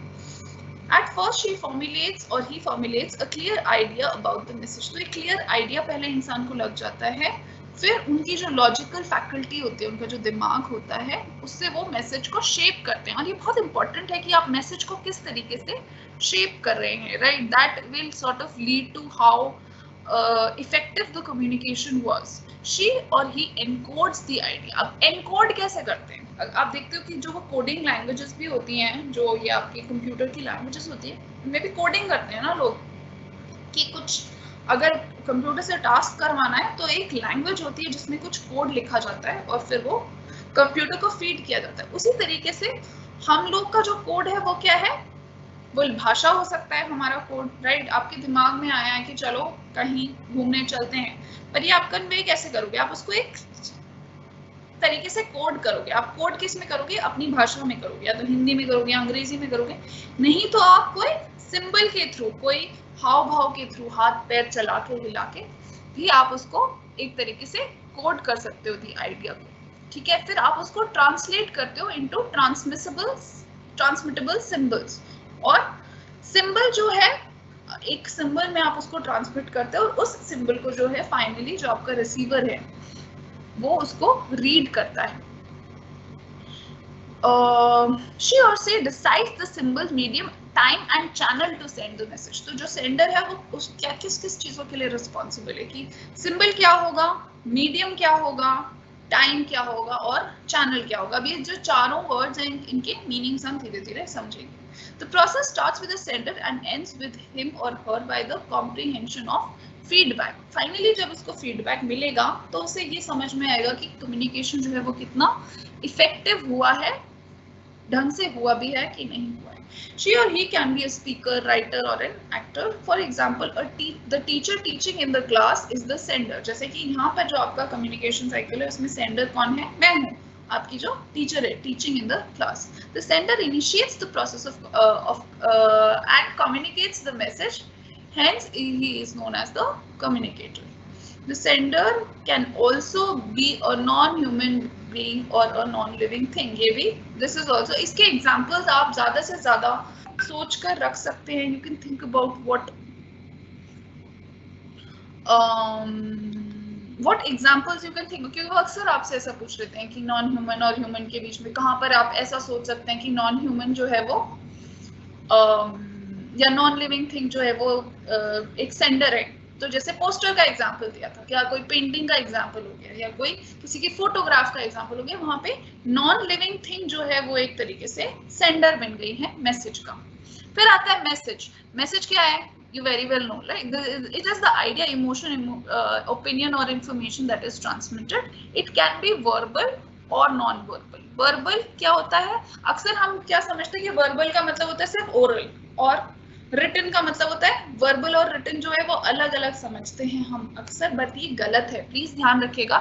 At first she formulates or he formulates a clear idea about the message. तो एक clear idea पहले इंसान को लग जाता है, फिर उनकी जो लॉजिकल फैकल्टी होती है, उनका जो दिमाग होता है, उससे वो मैसेज को शेप करते हैं. और ये बहुत इंपॉर्टेंट है कि आप मैसेज को किस तरीके से शेप कर रहे हैं, right? That will sort of lead to how effective the communication was. She और ही एनकोड्स द आइडिया. अब एनकोड कैसे करते हैं? आप देखते हो कि जो वो कोडिंग लैंग्वेजेस भी होती हैं, जो ये आपकी कंप्यूटर की लैंग्वेजेस होती है, उनमें भी कोडिंग करते हैं ना लोग, कि कुछ अगर कंप्यूटर से टास्क करवाना है तो एक लैंग्वेज होती है जिसमें कुछ कोड लिखा जाता है और फिर वो कंप्यूटर को फीड किया जाता है. उसी तरीके से हम लोग का जो कोड है वो क्या है? वो भाषा हो सकता है हमारा कोड, राइट? आपके दिमाग में आया है कि चलो कहीं घूमने चलते हैं, पर ये आप कन्वे कैसे करोगे? आप उसको एक तरीके से कोड करोगे. आप कोड किस में करोगे? अपनी भाषा में करोगे, या तो हिंदी में करोगे, अंग्रेजी में करोगे. नहीं तो आप कोई सिंबल के थ्रू, कोई हाव भाव के थ्रू, हाथ पैर चला के हिला के भी आप उसको एक तरीके से कोड कर सकते हो दी आइडिया को. ठीक है, फिर आप उसको ट्रांसलेट करते हो इनटू ट्रांसमिटेबल सिंबल्स. और सिंबल जो है, एक सिंबल में आप उसको ट्रांसमिट करते हो और उस सिंबल को जो है फाइनली जो आपका रिसीवर है वो उसको रीड करता है. she or she decides the symbol, medium, time and channel to send the message. तो जो सेंडर है वो उस क्या किस चीजों के लिए रिस्पॉन्सिबल है, कि सिंबल क्या होगा, मीडियम क्या होगा, टाइम क्या होगा और चैनल क्या होगा. अब ये जो चारों वर्ड्स हैं, इनके मीनिंग्स हम धीरे धीरे समझेंगे. The process starts with the sender and ends with him or her by the comprehension of feedback. Finally जब उसको feedback मिलेगा तो उसे ये समझ में आएगा कि कम्युनिकेशन जो है वो कितना इफेक्टिव हुआ है, ढंग से हुआ भी है कि नहीं हुआ है. She or he can be a speaker, writer or an actor. For example, the teacher teaching in the class is the sender. जैसे कि यहाँ पर जो आपका communication cycle है उसमें sender कौन है? मैं हूँ, आपकी जो टीचर है, teaching in the class. The sender initiates the process of and communicates the message. Hence, he is known as the communicator. The sender can also be a non-human being or a non-living thing. ये भी this is also, इसके examples आप ज़्यादा से ज़्यादा सोच कर रख सकते हैं. You can think about what examples you can think. क्योंकि वो अक्सर आपसे ऐसा पूछ लेते हैं कि नॉन ह्यूमन और ह्यूमन के बीच में कहाँ पर आप ऐसा सोच सकते हैं कि नॉन ह्यूमन जो है वो या नॉन लिविंग थिंग जो है वो एक सेंडर है. तो जैसे पोस्टर का एग्जांपल दिया था, क्या कोई पेंटिंग का एग्जांपल हो गया या कोई किसी की फोटोग्राफ का एग्जांपल हो गया, वहां पे नॉन लिविंग थिंग जो है वो एक तरीके से सेंडर बन गई है मैसेज का. फिर आता है मैसेज. मैसेज क्या है? You very well know, like it is the idea, emotion, opinion or information that is transmitted. It can be verbal or non-verbal. Verbal क्या होता है? अक्सर हम क्या समझते हैं कि verbal का मतलब होता है सिर्फ oral, और रिटन का मतलब होता है, वर्बल और रिटन जो है वो अलग अलग समझते हैं हम अक्सर, बट ये गलत है, प्लीज ध्यान रखिएगा.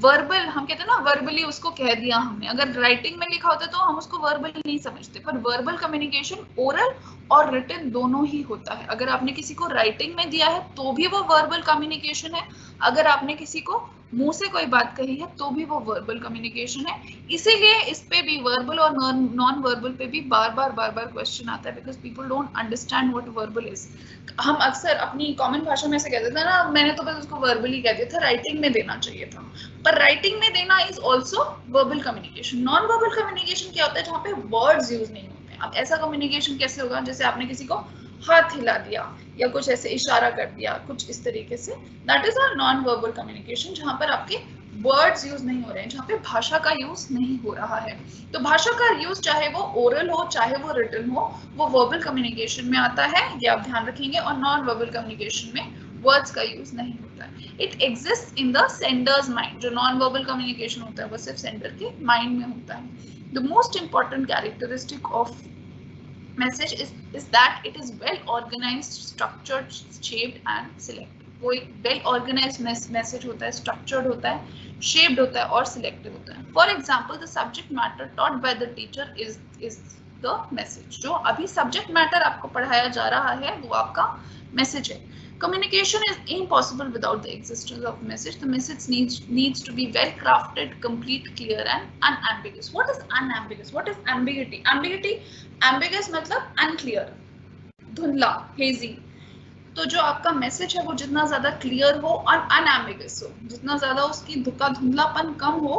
वर्बल हम कहते हैं ना, वर्बली उसको कह दिया हमने, अगर राइटिंग में लिखा होता तो हम उसको वर्बल नहीं समझते, पर वर्बल कम्युनिकेशन ओरल और रिटन दोनों ही होता है. अगर आपने किसी को राइटिंग में दिया है तो भी वो वर्बल कम्युनिकेशन है, अगर आपने किसी को मुंह से कोई बात कही है तो भी वो वर्बल कम्युनिकेशन है. इसीलिए इस पे भी वर्बल और नॉन वर्बल पे भी बार बार क्वेश्चन आता है, because people don't understand what verbal is. हम अक्सर अपनी कॉमन भाषा में से कहते थे ना, मैंने तो बस उसको वर्बली कह दिया था, राइटिंग में देना चाहिए था, पर राइटिंग में देना is also verbal communication. Non verbal communication क्या होता है? जहाँ पे वर्ड्स यूज नहीं होते. अब ऐसा कम्युनिकेशन कैसे होगा? जैसे आपने किसी को हाथ हिला दिया या कुछ ऐसे इशारा कर दिया, कुछ इस तरीके से, that is a non verbal communication, जहां पर आपके वर्ड्स यूज नहीं हो रहे हैं, जहां पे भाषा का यूज नहीं हो रहा है. तो भाषा का यूज चाहे वो ओरल हो चाहे वो रिटन हो, वो वर्बल कम्युनिकेशन में आता है, ये आप ध्यान रखेंगे. और नॉन वर्बल कम्युनिकेशन में वर्ड्स का यूज नहीं होता है. It exist in the Sanders mind. जो नॉन वर्बल कम्युनिकेशन होता है वो सिर्फ सेंडर के माइंड में होता है. The most important characteristic of message is that it is well organized, structured, shaped and selected. वो एक well organized message होता है, structured होता है, shaped होता है और selected होता है. For example, the subject matter taught by the teacher is the message. जो अभी subject matter आपको पढ़ाया जा रहा है वो आपका message है. Communication is impossible without the existence of message. The message needs to be well crafted, complete, clear and unambiguous. What is unambiguous? What is ambiguity? Ambiguous मतलब unclear. धुंधला, हेजी, तो जो आपका मैसेज है वो जितना ज्यादा क्लियर हो और अनएम्बिगस हो, जितना ज्यादा उसकी धुंधलापन कम हो,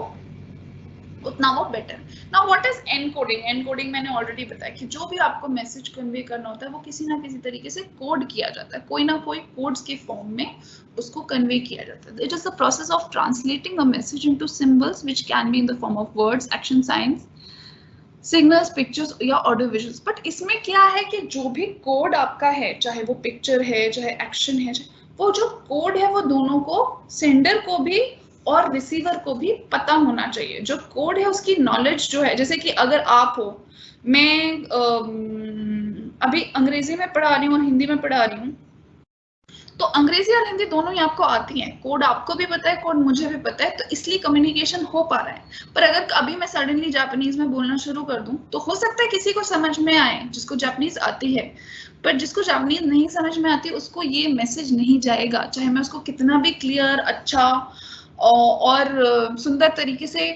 उतना वो better. Now what is encoding? Encoding मैंने ऑलरेडी बताया कि जो भी आपको मैसेज कन्वे करना होता है वो किसी ना किसी तरीके से कोड किया जाता है, कोई ना कोई कोड्स के फॉर्म में उसको कन्वे किया जाता है। It is the process of translating a message into symbols which can be in the form of words, action science, signals, pictures या ऑडियो विजुअल्स। बट इसमें क्या है कि जो भी कोड आपका है, चाहे वो पिक्चर है, चाहे एक्शन है, वो जो कोड है वो दोनों को, सेंडर को भी और रिसीवर को भी पता होना चाहिए। जो कोड है उसकी नॉलेज जो है, जैसे कि अगर आप हो, मैं अभी अंग्रेजी में पढ़ा रही हूँ और हिंदी में पढ़ा रही हूँ, तो अंग्रेजी और हिंदी दोनों ही आपको आती हैं, कोड आपको भी पता है, कोड मुझे भी पता है, तो इसलिए कम्युनिकेशन हो पा रहा है। पर अगर अभी मैं सडनली जापानीज में बोलना शुरू कर दूं तो हो सकता है किसी को समझ में आए जिसको जापानीज आती है, पर जिसको जापानीज नहीं समझ में आती उसको ये मैसेज नहीं जाएगा, चाहे मैं उसको कितना भी क्लियर, अच्छा और सुंदर तरीके से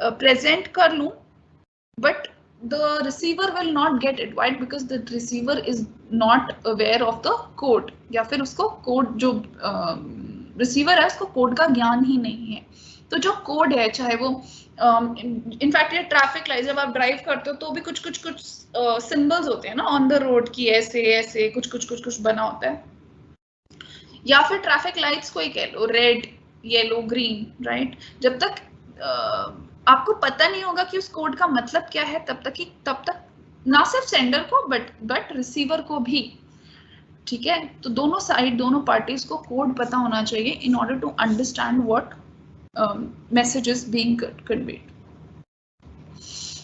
प्रेजेंट कर लूं, but the receiver will not get it. Why? Because the receiver is not aware of the code, या फिर उसको कोड, जो रिसीवर है उसको कोड का ज्ञान ही नहीं है। तो जो कोड है, चाहे वो इनफैक्ट ये ट्रैफिक लाइट, जब आप ड्राइव करते हो तो भी कुछ सिंबल्स होते हैं ना ऑन द रोड की, ऐसे ऐसे कुछ बना होता है, या फिर ट्रैफिक लाइट्स को ही कह लो, रेड, येलो, ग्रीन, राइट। जब तक आपको पता नहीं होगा कि उस कोड का मतलब क्या है, तब तक ना सिर्फ सेंडर को बट रिसीवर को भी, ठीक है। तो दोनों साइड, दोनों पार्टीज को कोड पता होना चाहिए in order to understand what message is being conveyed.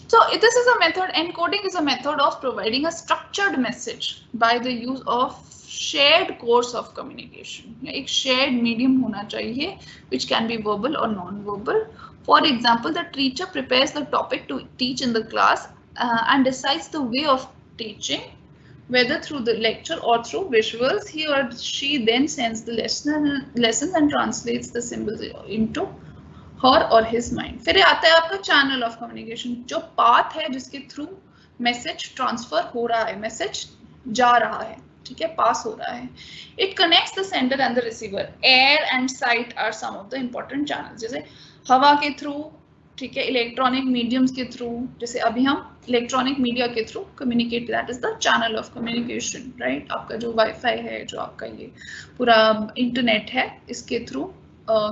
So this is a method, encoding is a method of providing a structured message by the use of shared course of communication. एक shared medium होना चाहिए which can be verbal or non-verbal. For example, the teacher prepares the topic to teach in the class and decides the way of teaching, whether through the lecture or through visuals. He or she then sends the lesson and translates the symbols into her or his mind. फिर आता है आपका channel of communication, जो path है जिसके through message transfer हो रहा है, मैसेज जा रहा है, ठीक है, पास हो रहा है। It connects the sender and the receiver. Air and sight are some of the important channels. जैसे हवा के थ्रू, ठीक है, इलेक्ट्रॉनिक मीडियम्स के थ्रू, जैसे अभी हम इलेक्ट्रॉनिक मीडिया के through communicate, that is the channel of communication, right. आपका जो वाईफाई है, जो आपका ये पूरा इंटरनेट है, इसके थ्रू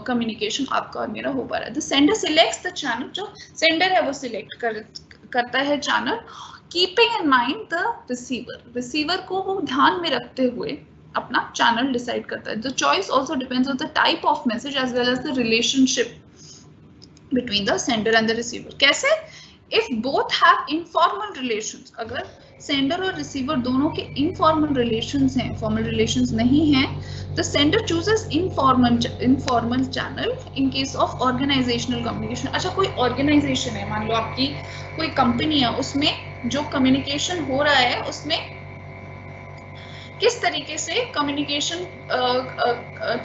कम्युनिकेशन आपका और मेरा हो पा रहा है। The sender selects the channel, जो सेंडर है वो सिलेक्ट करता है channel, keeping in mind the receiver, receiver को वो ध्यान में रखते हुए अपना चैनल डिसाइड करता है। The choice also depends on the type of message as well as the relationship between the sender and the receiver. कैसे? If both have informal relations, अगर sender और receiver दोनों के informal relations हैं, formal relations नहीं हैं, the sender chooses informal channel in case of organizational communication. अच्छा, कोई organization है, मान लो आपकी कोई company है, उसमें जो communication हो रहा है उसमें किस तरीके से communication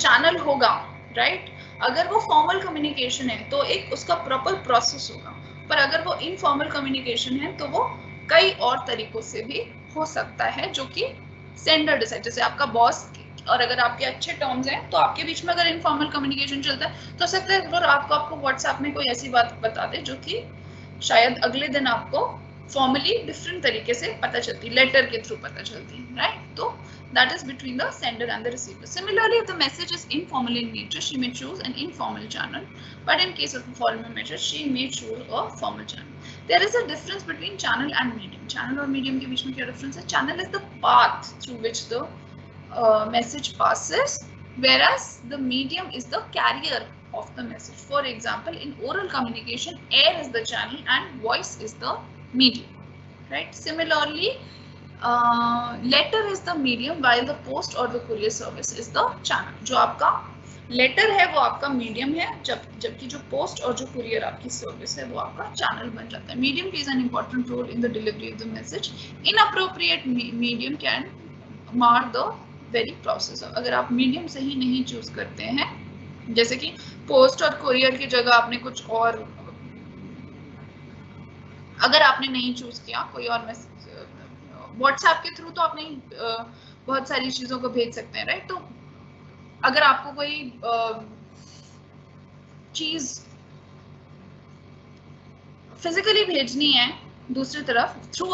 channel होगा, right? अगर वो फॉर्मल कम्युनिकेशन है तो एक उसका प्रॉपर प्रोसेस होगा, पर अगर वो इनफॉर्मल कम्युनिकेशन है तो वो कई और तरीकों से भी हो सकता है, जो कि सेंडर डिसाइड, जैसे आपका बॉस और अगर आपके अच्छे टर्म्स हैं तो आपके बीच में अगर इनफॉर्मल कम्युनिकेशन चलता है तो हो सकता है आपको व्हाट्सएप में कोई ऐसी बात बता दे जो कि शायद अगले दिन आपको फॉर्मली डिफरेंट तरीके से पता चलती, लेटर के थ्रू पता चलती, राइट। तो that is between the sender and the receiver. Similarly, if the message is informal in nature, she may choose an informal channel, but in case of a formal message, she may choose a formal channel. There is a difference between channel and medium. Channel और medium के बीच में क्या difference है? Channel is the path through which the message passes, whereas the medium is the carrier of the message. For example, in oral communication, air is the channel and voice is the medium, right? Similarly, letter is the medium while the post or the courier service is the channel. जो आपका letter है वो आपका medium है, जबकि जो post और जो कुरियर आपकी सर्विस है वो आपका चैनल बन जाता है। Medium plays an important role in the delivery of the message. Inappropriate medium can mar the very process. अगर आप मीडियम सही नहीं चूज करते हैं, जैसे कि पोस्ट और कुरियर की जगह आपने कुछ और, अगर आपने नहीं चूज किया, कोई और व्हाट्सएप के थ्रू तो आप नहीं बहुत सारी चीजों को भेज सकते हैं, राइट? तो अगर आपको कोई चीज फिजिकली भेजनी है दूसरी तरफ through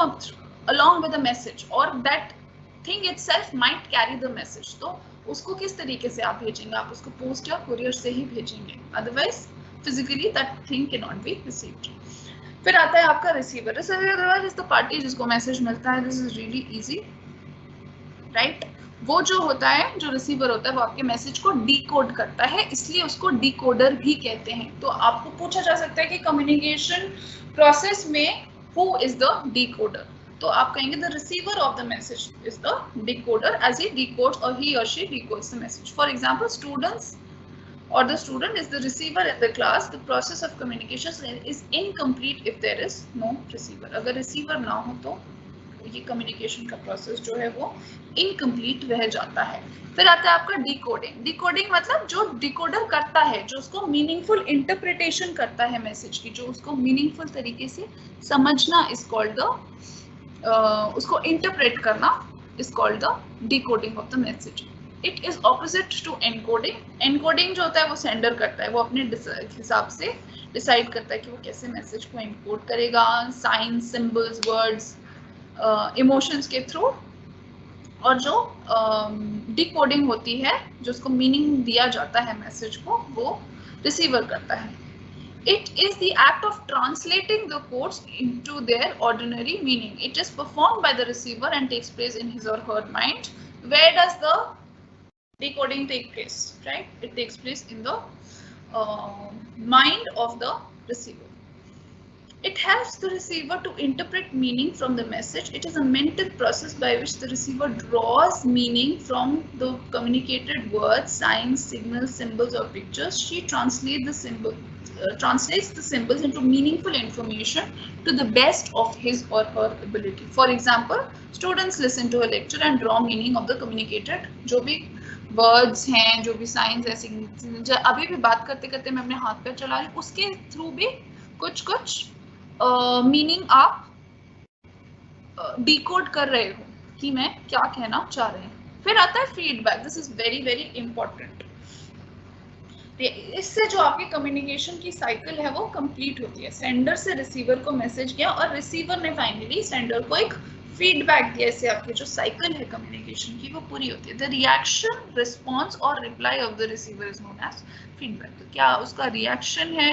along with a message or that thing itself might carry the message, तो उसको किस तरीके से आप भेजेंगे? आप उसको पोस्ट या कुरियर से ही भेजेंगे, otherwise physically that thing can not be received. फिर आता है आपका receiver. Receiver is the party जिसको मैसेज मिलता है। This is really easy, right? वो जो होता है, जो रिसीवर होता है, वो आपके मैसेज को डिकोड करता है, इसलिए उसको डिकोडर भी कहते हैं। तो आपको पूछा जा सकता है कि कम्युनिकेशन प्रोसेस में हु इज द डिकोडर, तो आप कहेंगे the receiver of the message is the decoder as he decodes और ही और she decodes the message. For example, students or the student is the receiver in the class. The process of communication is incomplete if there is no receiver. अगर receiver ना हो तो ये communication का process जो है वो incomplete रह जाता है। फिर आता है आपका decoding. Decoding मतलब जो decoder करता है, जो उसको meaningful interpretation करता है मैसेज की, जो उसको meaningful तरीके से समझना is called the उसको interpret करना is called the decoding of the message. It is opposite to encoding. Encoding जो होता है वो सेंडर करता है, वो अपने हिसाब से डिसाइड करता है कि वो कैसे मैसेज को एनकोड करेगा, साइंस, सिंबल्स, वर्ड्स, इमोशंस के थ्रू। और जो डिकोडिंग होती है, जो उसको मीनिंग दिया जाता है मैसेज को, वो रिसीवर करता है। It is the act of translating the codes into their ordinary meaning. It is performed by the receiver and takes place in his or her mind. Where does the decoding take place, right? It takes place in the mind of the receiver. It helps the receiver to interpret meaning from the message. It is a mental process by which the receiver draws meaning from the communicated words, signs, signals, symbols or pictures. She translates the symbols into meaningful information to the best of his or her ability. For example, students listen to a lecture and draw meaning of the communicated जो भी words हैं, जो भी science है, अभी भी बात करते करते मैं अपने हाथ पैर चला रही हूँ, उसके थ्रू भी कुछ मीनिंग आप डिकोड कर रहे हो कि मैं क्या कहना चाह रहे हैं। फिर आता है feedback. This is very very important. इससे जो आपकी कम्युनिकेशन की साइकिल है वो कंप्लीट होती है। सेंडर से रिसीवर को मैसेज गया और रिसीवर ने फाइनली सेंडर को एक फीडबैक दिया। इससे आपकी जो साइकिल है कम्युनिकेशन की वो पूरी होती है। द रिएक्शन, रिस्पॉन्स और reply of the receiver is known as feedback. तो क्या उसका रिएक्शन है,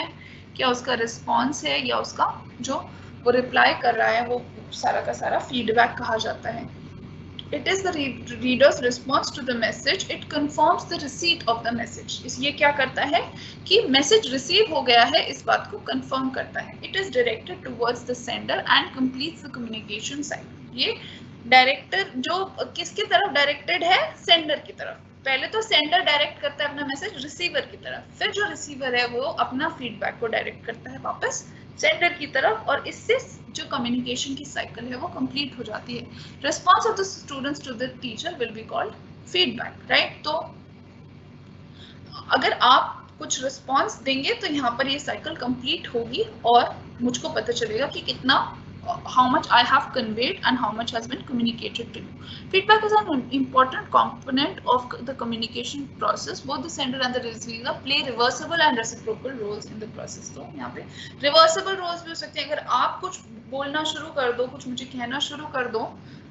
क्या उसका रिस्पॉन्स है, या उसका जो वो रिप्लाई कर रहा है वो सारा का सारा फीडबैक कहा जाता है। It is the reader's response to the message. It confirms the receipt of the message. ये क्या करता है कि मैसेज रिसीव हो गया है, इस बात को कंफर्म करता है। It is directed towards the sender and completes the communication cycle. ये डायरेक्टर जो किसकी तरफ डायरेक्टेड है? सेंडर की तरफ। पहले तो सेंडर डायरेक्ट करता है अपना मैसेज रिसीवर की तरफ, फिर जो रिसीवर है वो अपना फीडबैक को डायरेक्ट करता है वापस सेंडर की तरफ, और इससे जो कम्युनिकेशन की साइकिल है वो कंप्लीट हो जाती है। Response of the students to the teacher will be called feedback, right? तो अगर आप कुछ रिस्पॉन्स देंगे तो यहाँ पर ये साइकिल कंप्लीट होगी और मुझको पता चलेगा कि कितना how much I have conveyed and how much has been communicated to you. Feedback is an important component of the communication process. Both the sender and the receiver play reversible and reciprocal roles in the process. तो यहाँ पे reversible roles भी हो सकते हैं। अगर आप कुछ बोलना शुरू कर दो, कुछ मुझे कहना शुरू कर दो,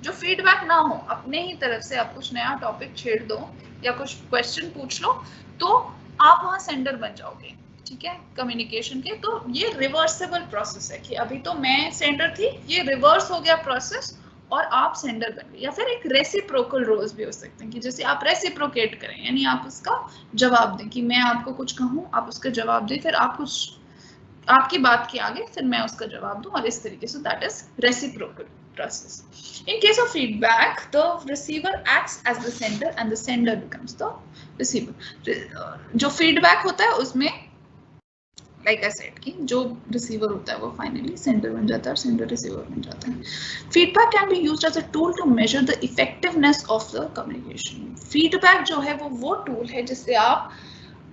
जो फीडबैक ना हो, अपने ही तरफ से आप कुछ नया टॉपिक छेड़ दो या कुछ क्वेश्चन पूछ लो, तो आप वहाँ सेंडर बन जाओगे, ठीक है, कम्युनिकेशन के। तो ये रिवर्सेबल प्रोसेस है कि अभी तो मैं सेंडर थी, ये रिवर्स हो गया प्रोसेस और आप सेंडर बन गए। या फिर एक रेसिप्रोकल रोल्स भी हो सकते हैं कि जैसे आप रेसिप्रोकेट करें, यानी आप उसका जवाब दें कि मैं आपको कुछ कहूँ, आप उसका जवाब दें, फिर आप कुछ आपकी बात के आगे फिर मैं उसका जवाब दूं, और इस तरीके say that is reciprocal process. In case of feedback, the receiver acts as the sender and the sender becomes the receiver. जो feedback होता है उसमें like I said कि जो receiver होता है वो finally sender बन जाता है और sender receiver बन जाता है। Feedback can be used as a tool to measure the effectiveness of the communication. Feedback जो है वो tool है जिससे आप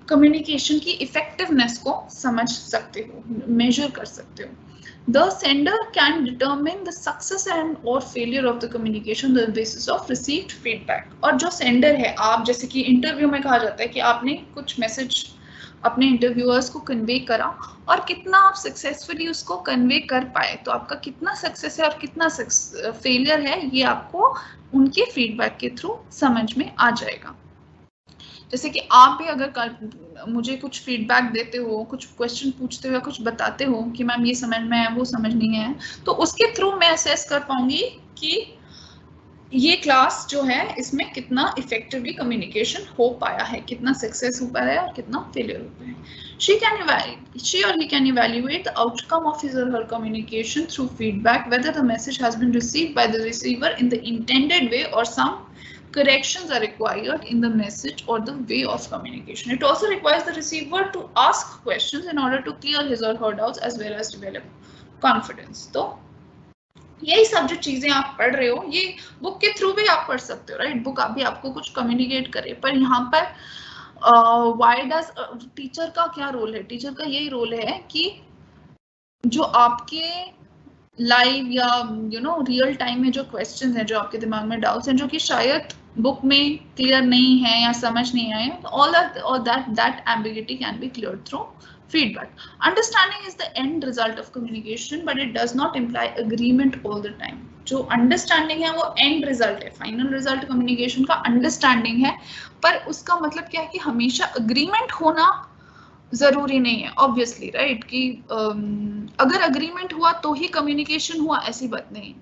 कम्युनिकेशन की इफेक्टिवनेस को समझ सकते हो, मेजर कर सकते हो. The sender can determine the success and or failure of the communication on the basis of received feedback. और जो sender है, आप जैसे कि इंटरव्यू में कहा जाता है कि आपने कुछ मैसेज अपने इंटरव्यूअर्स को कन्वे करा और कितना आप सक्सेसफुली उसको कन्वे कर पाए, तो आपका कितना सक्सेस है और कितना फेलियर है ये आपको उनके फीडबैक के थ्रू समझ में आ जाएगा. जैसे कि आप भी अगर मुझे कुछ फीडबैक देते हो, कुछ क्वेश्चन पूछते हो या कुछ बताते हो कि मैम ये समझ में है, वो समझ नहीं है, तो उसके थ्रू मैं असेस कर पाऊंगी कि ये क्लास जो है इसमें कितना इफेक्टिवली कम्युनिकेशन हो पाया है, कितना सक्सेस हो पाया है और कितना फेलियर हो पाया है. She or he can evaluate the outcome of his or her communication through feedback, whether the message has been received by the receiver in the intended way or some corrections are required in the message or the way of communication. It also requires the receiver to ask questions in order to clear his or her doubts as well as develop confidence. तो यही सब जो चीजें आप पढ़ रहे हो ये बुक के थ्रू भी आप पढ़ सकते हो, राइट. बुक अभी आपको कुछ कम्युनिकेट करे, पर यहाँ पर व्हाई डज टीचर का क्या रोल है? टीचर का यही रोल है कि जो आपके लाइव या रियल टाइम में जो क्वेश्चन है, जो आपके दिमाग में डाउट्स हैं, जो कि शायद बुक में क्लियर नहीं है या समझ नहीं आए, all that ambiguity can be clear through feedback. Understanding is the end result of communication, but it does not imply agreement all the time. जो अंडरस्टैंडिंग है वो एंड रिजल्ट है, फाइनल रिजल्ट कम्युनिकेशन का अंडरस्टैंडिंग है, पर उसका मतलब क्या है कि हमेशा अग्रीमेंट होना जरूरी नहीं है, ऑब्वियसली, राइट. कि अगर अग्रीमेंट हुआ तो ही कम्युनिकेशन हुआ, ऐसी बात नहीं.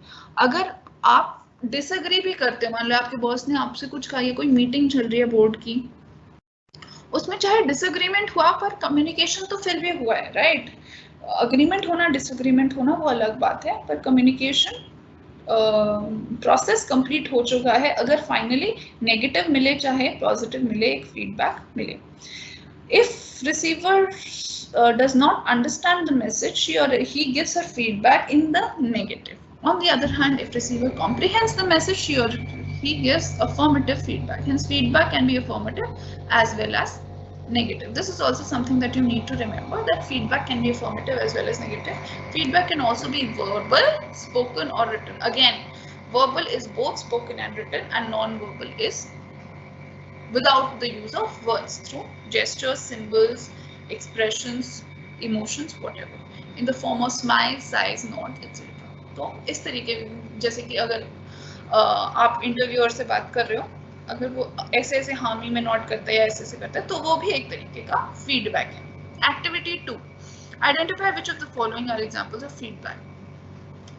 अगर आप डिसएग्री भी करते हो, मान लो आपके बॉस ने आपसे कुछ कहा, ये कोई मीटिंग चल रही है बोर्ड की, उसमें चाहे डिसएग्रीमेंट हुआ पर कम्युनिकेशन तो फिर भी हुआ है, राइट. अग्रीमेंट होना, डिसएग्रीमेंट होना वो अलग बात है, पर कम्युनिकेशन प्रोसेस कंप्लीट हो चुका है. अगर फाइनली नेगेटिव मिले चाहे पॉजिटिव मिले, एक फीडबैक मिले. If receiver does not understand the message, she or he gives her feedback in the negative. On the other hand, if receiver comprehends the message, she or he gives affirmative feedback. Hence, feedback can be affirmative as well as negative. This is also something that you need to remember, that feedback can be affirmative as well as negative. Feedback can also be verbal, spoken or written. Again, verbal is both spoken and written, and non-verbal is without the use of words, through gestures, symbols, expressions, emotions, whatever, in the form of smile, sighs, nod, etc. तो इस तरीके, जैसे कि अगर आप interviewer से बात कर रहे हो, अगर वो ऐसे ऐसे हामी में नोट करता है या ऐसे ऐसे करता है, तो वो भी एक तरीके का फीडबैक है. Activity 2, identify which of the following are examples of feedback.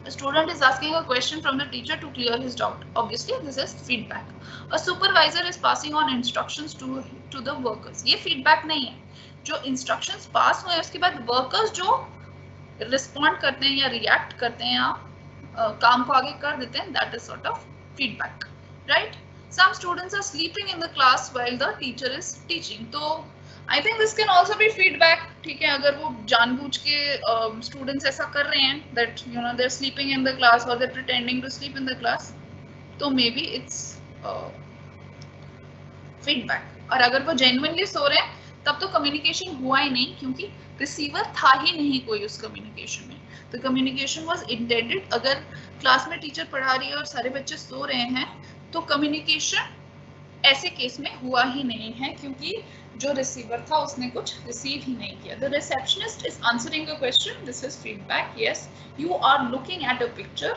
A student is asking a question from the teacher to clear his doubt. Obviously, this is feedback. A supervisor is passing on instructions to the workers. ये feedback नहीं है. जो instructions pass हुए उसके बाद workers जो respond करते हैं या react करते हैं या काम को आगे कर देते हैं, that is sort of feedback, right? Some students are sleeping in the class while the teacher is teaching. तो I think this can also be feedback. ठीक है, अगर वो जानबूझ के students ऐसा कर रहे हैं, that they're sleeping in the class or they're pretending to sleep in the class, तो maybe it's feedback. और अगर वो genuinely सो रहे हैं, तब तो communication हुआ ही नहीं, क्योंकि receiver था ही नहीं कोई उस communication में. The communication was intended. अगर क्लास में टीचर पढ़ा रही है और सारे बच्चे सो रहे हैं, तो communication ऐसे केस में हुआ ही नहीं है, क्योंकि जो रिसीवर था उसने कुछ रिसीव ही नहीं किया. The receptionist is answering a question. This is feedback. Yes, you are looking at a picture.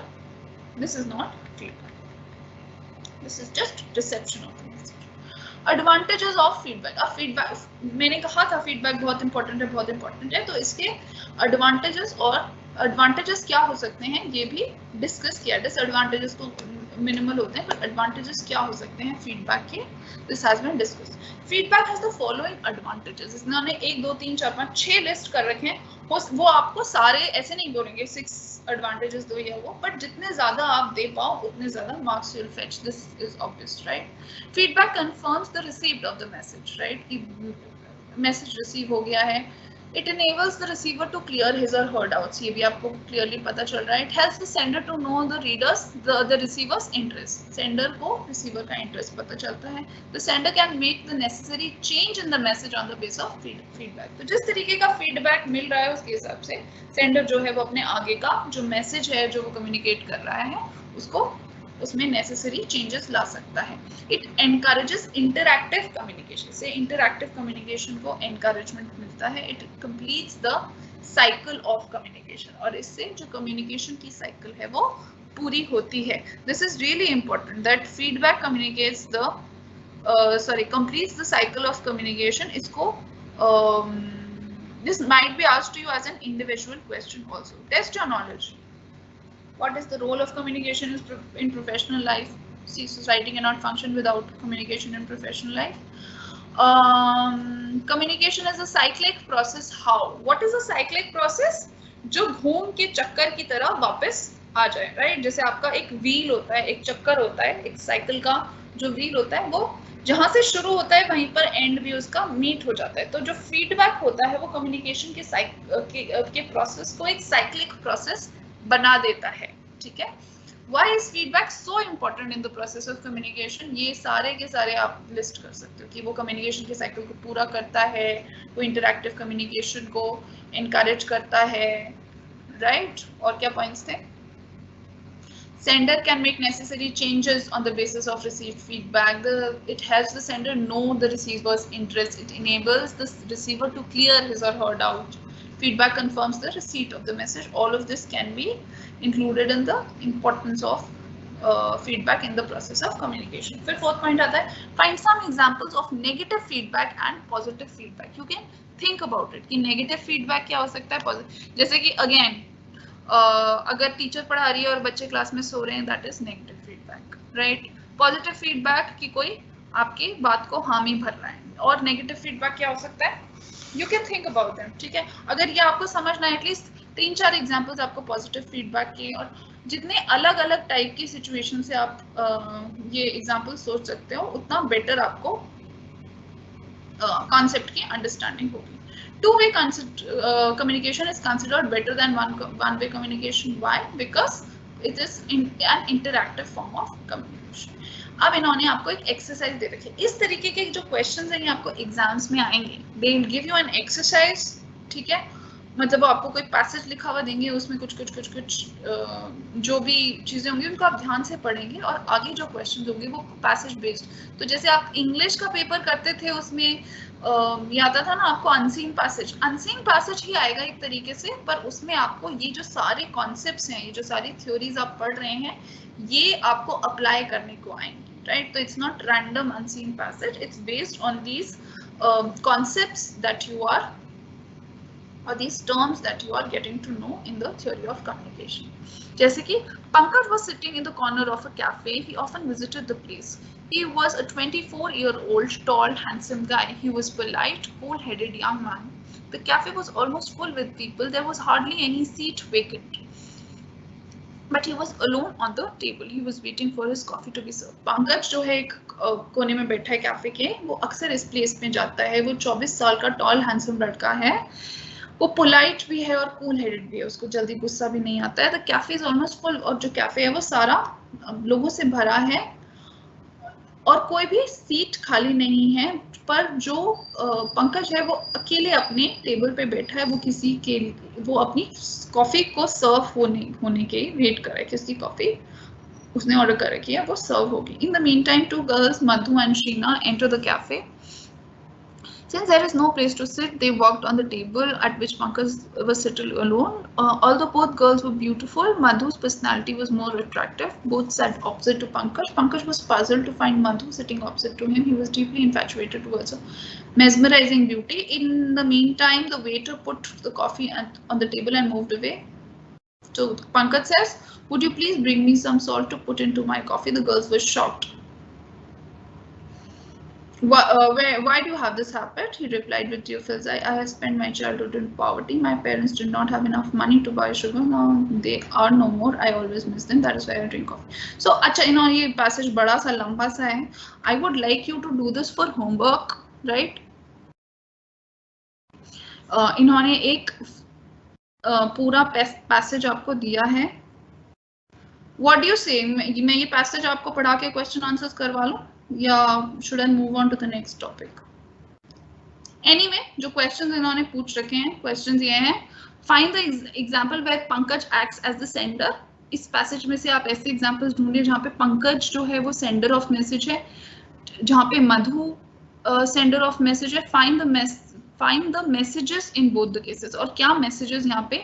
This is not feedback. This is just reception of the message. Advantages of feedback. अब feedback, मैंने कहा था feedback बहुत important है, बहुत important है. तो इसके advantages और advantages क्या हो सकते हैं ये भी discuss किया. Disadvantages तो मिनिमल होते हैं, पर एडवांटेजेस क्या हो सकते हैं फीडबैक के, this has been discussed. Feedback has the following advantages. इन्होंने 1 2 3 4 5 6 लिस्ट कर रखे हैं. वो आपको सारे ऐसे नहीं बोलेंगे 6 एडवांटेजेस दो या वो, बट जितने ज्यादा आप दे पाओ उतने ज्यादा marks you will fetch. This is obvious, right. Feedback confirms the received of the message, right, कि मैसेज रिसीव हो गया है, It enables the receiver to clear his or her doubts. ये भी आपको clearly पता चल रहा है. It helps the sender to know the readers, the receiver's interest. Sender को receiver का interest पता चलता है. The sender can make the necessary change in the message on the basis of feedback. तो जिस तरीके का feedback मिल रहा है उसके हिसाब से sender जो है वो अपने आगे का जो message है जो वो communicate कर रहा है उसको उसमें necessary changes ला सकता है. It encourages interactive communication. से interactive communication को encouragement मिलता है. It completes the cycle of communication. और इससे जो communication की cycle है वो पूरी होती है. This is really important that feedback communicates the completes the cycle of communication. इसको this might be asked to you as an individual question also. Test your knowledge. What is the role of communication in professional life? See, society cannot function without communication in professional life. Communication is a cyclic process. How? What is a cyclic process? जो घूम के चक्कर की तरह वापस आ जाए, right? जैसे आपका एक व्हील होता है, एक चक्कर होता है, एक साइकिल का जो व्हील होता है वो जहाँ से शुरू होता है वहीं पर एंड भी उसका मीट हो जाता है. तो जो फीडबैक होता है वो कम्युनिकेशन के प्रोसेस को एक साइक्लिक प्रोसेस बना देता है. ठीक है. Why is feedback so important in the process of communication? ये सारे के सारे आप लिस्ट कर सकते हो कि वो कम्युनिकेशन के साइकिल को पूरा करता है, वो इंटरैक्टिव कम्युनिकेशन को encourage करता है, right? और क्या पॉइंट्स थे? Sender can make necessary changes on the basis of received feedback. It helps the sender know the receiver's interest. It enables the receiver to clear his or her doubt. Feedback confirms the receipt of the message. All of this can be included in the importance of feedback in the process of communication. फिर fourth point आता है, find some examples of negative feedback and positive feedback. You can think about it कि negative feedback क्या हो सकता है, positive. जैसे कि again अगर टीचर पढ़ा रही है और बच्चे क्लास में सो रहे हैं, that is negative feedback, right? Positive feedback कि कोई आपकी बात को हामी भर रहा है. और negative feedback क्या हो सकता है? You can think about them. ठीक है. अगर ये आपको समझना है, एटलीस्ट 3-4 एग्जांपल्स आपको पॉजिटिव फीडबैक के, और जितने अलग अलग टाइप की सिचुएशन से आप ये एग्जांपल सोच सकते हो उतना बेटर आपको कॉन्सेप्ट की अंडरस्टैंडिंग होगी. Two-way communication is considered better than one-way communication. Why? Because it is an interactive form of communication. अब इन्होंने आपको एक एक्सरसाइज दे रखी है. इस तरीके के जो क्वेश्चंस हैं ये आपको एग्जाम्स में आएंगे. They will give you an exercise. ठीक है. मतलब आपको कोई पैसेज लिखा हुआ देंगे, उसमें कुछ जो भी चीजें होंगी उनको आप ध्यान से पढ़ेंगे और आगे जो क्वेश्चन होंगे वो पैसेज बेस्ड. तो जैसे आप इंग्लिश का पेपर करते थे उसमें ये आता था ना आपको अनसीन पैसेज ही आएगा एक तरीके से, पर उसमें आपको ये जो सारे कॉन्सेप्ट्स हैं, ये जो सारी थ्योरीज आप पढ़ रहे हैं, ये आपको अप्लाई करने को आएंगे, राइट? तो it's not random unseen passage, it's based on these concepts that you are or these terms that you are getting to know in the theory of communication. जैसे कि Pankaj was sitting in the corner of a cafe. He often visited the place. He was a 24-year-old, tall, handsome guy. He was polite, cool-headed young man. The cafe was almost full with people. There was hardly any seat vacant. But he was alone on the table. He was waiting for his coffee to be served. Pankaj जो है एक कोने में बैठा है cafe के, वो अक्सर इस प्लेस में जाता है. वो 24 साल का टॉल हैंडसम लड़का है. वो पोलाइट भी है और कूल हेडेड भी है, उसको जल्दी गुस्सा भी नहीं आता है. The cafe is almost full, और जो कैफे है वो सारा लोगों से भरा है और कोई भी सीट खाली नहीं है. पर जो पंकज है वो अकेले अपने टेबल पे बैठा है. वो अपनी कॉफी को सर्व होने के वेट कर रहा है. किसकी कॉफी उसने ऑर्डर कर रखी है, वो सर्व होगी. In the mean time 2 girls, Madhu and Sheena, enter the cafe. Since there is no place to sit, they walked on the table at which Pankaj was sitting alone. Although both girls were beautiful, Madhu's personality was more attractive. Both sat opposite to Pankaj. Pankaj was puzzled to find Madhu sitting opposite to him. He was deeply infatuated towards her mesmerizing beauty. In the meantime, the waiter put the coffee on the table and moved away. So Pankaj says, "Would you please bring me some salt to put into my coffee?" The girls were shocked. Why do you have this habit? He replied with tearful eyes. I have spent my childhood in poverty. My parents did not have enough money to buy sugar. Now they are no more. I always miss them. That is why I drink coffee. So अच्छा, ये passage बड़ा सा लंबा सा है. I would like you to do this for homework, right? इन्होंने एक पूरा पैसेज आपको दिया है. व्हाट डू यू से, मैं ये पैसेज आपको पढ़ा के क्वेश्चन आंसर्स करवा लूं या should I move on to the next topic? Anyway, जो क्वेश्चंस इन्होंने पूछ रखे हैं, क्वेश्चंस ये हैं, find the example where Pankaj acts as the sender. इस पैसेज में से आप ऐसे एग्जांपल्स ढूंढिए जहाँ पे पंकज जो है वो सेंडर ऑफ मैसेज है, जहाँ पे मधु सेंडर ऑफ मैसेज है. Find the messages in both the cases. और क्या मैसेजेस यहाँ पे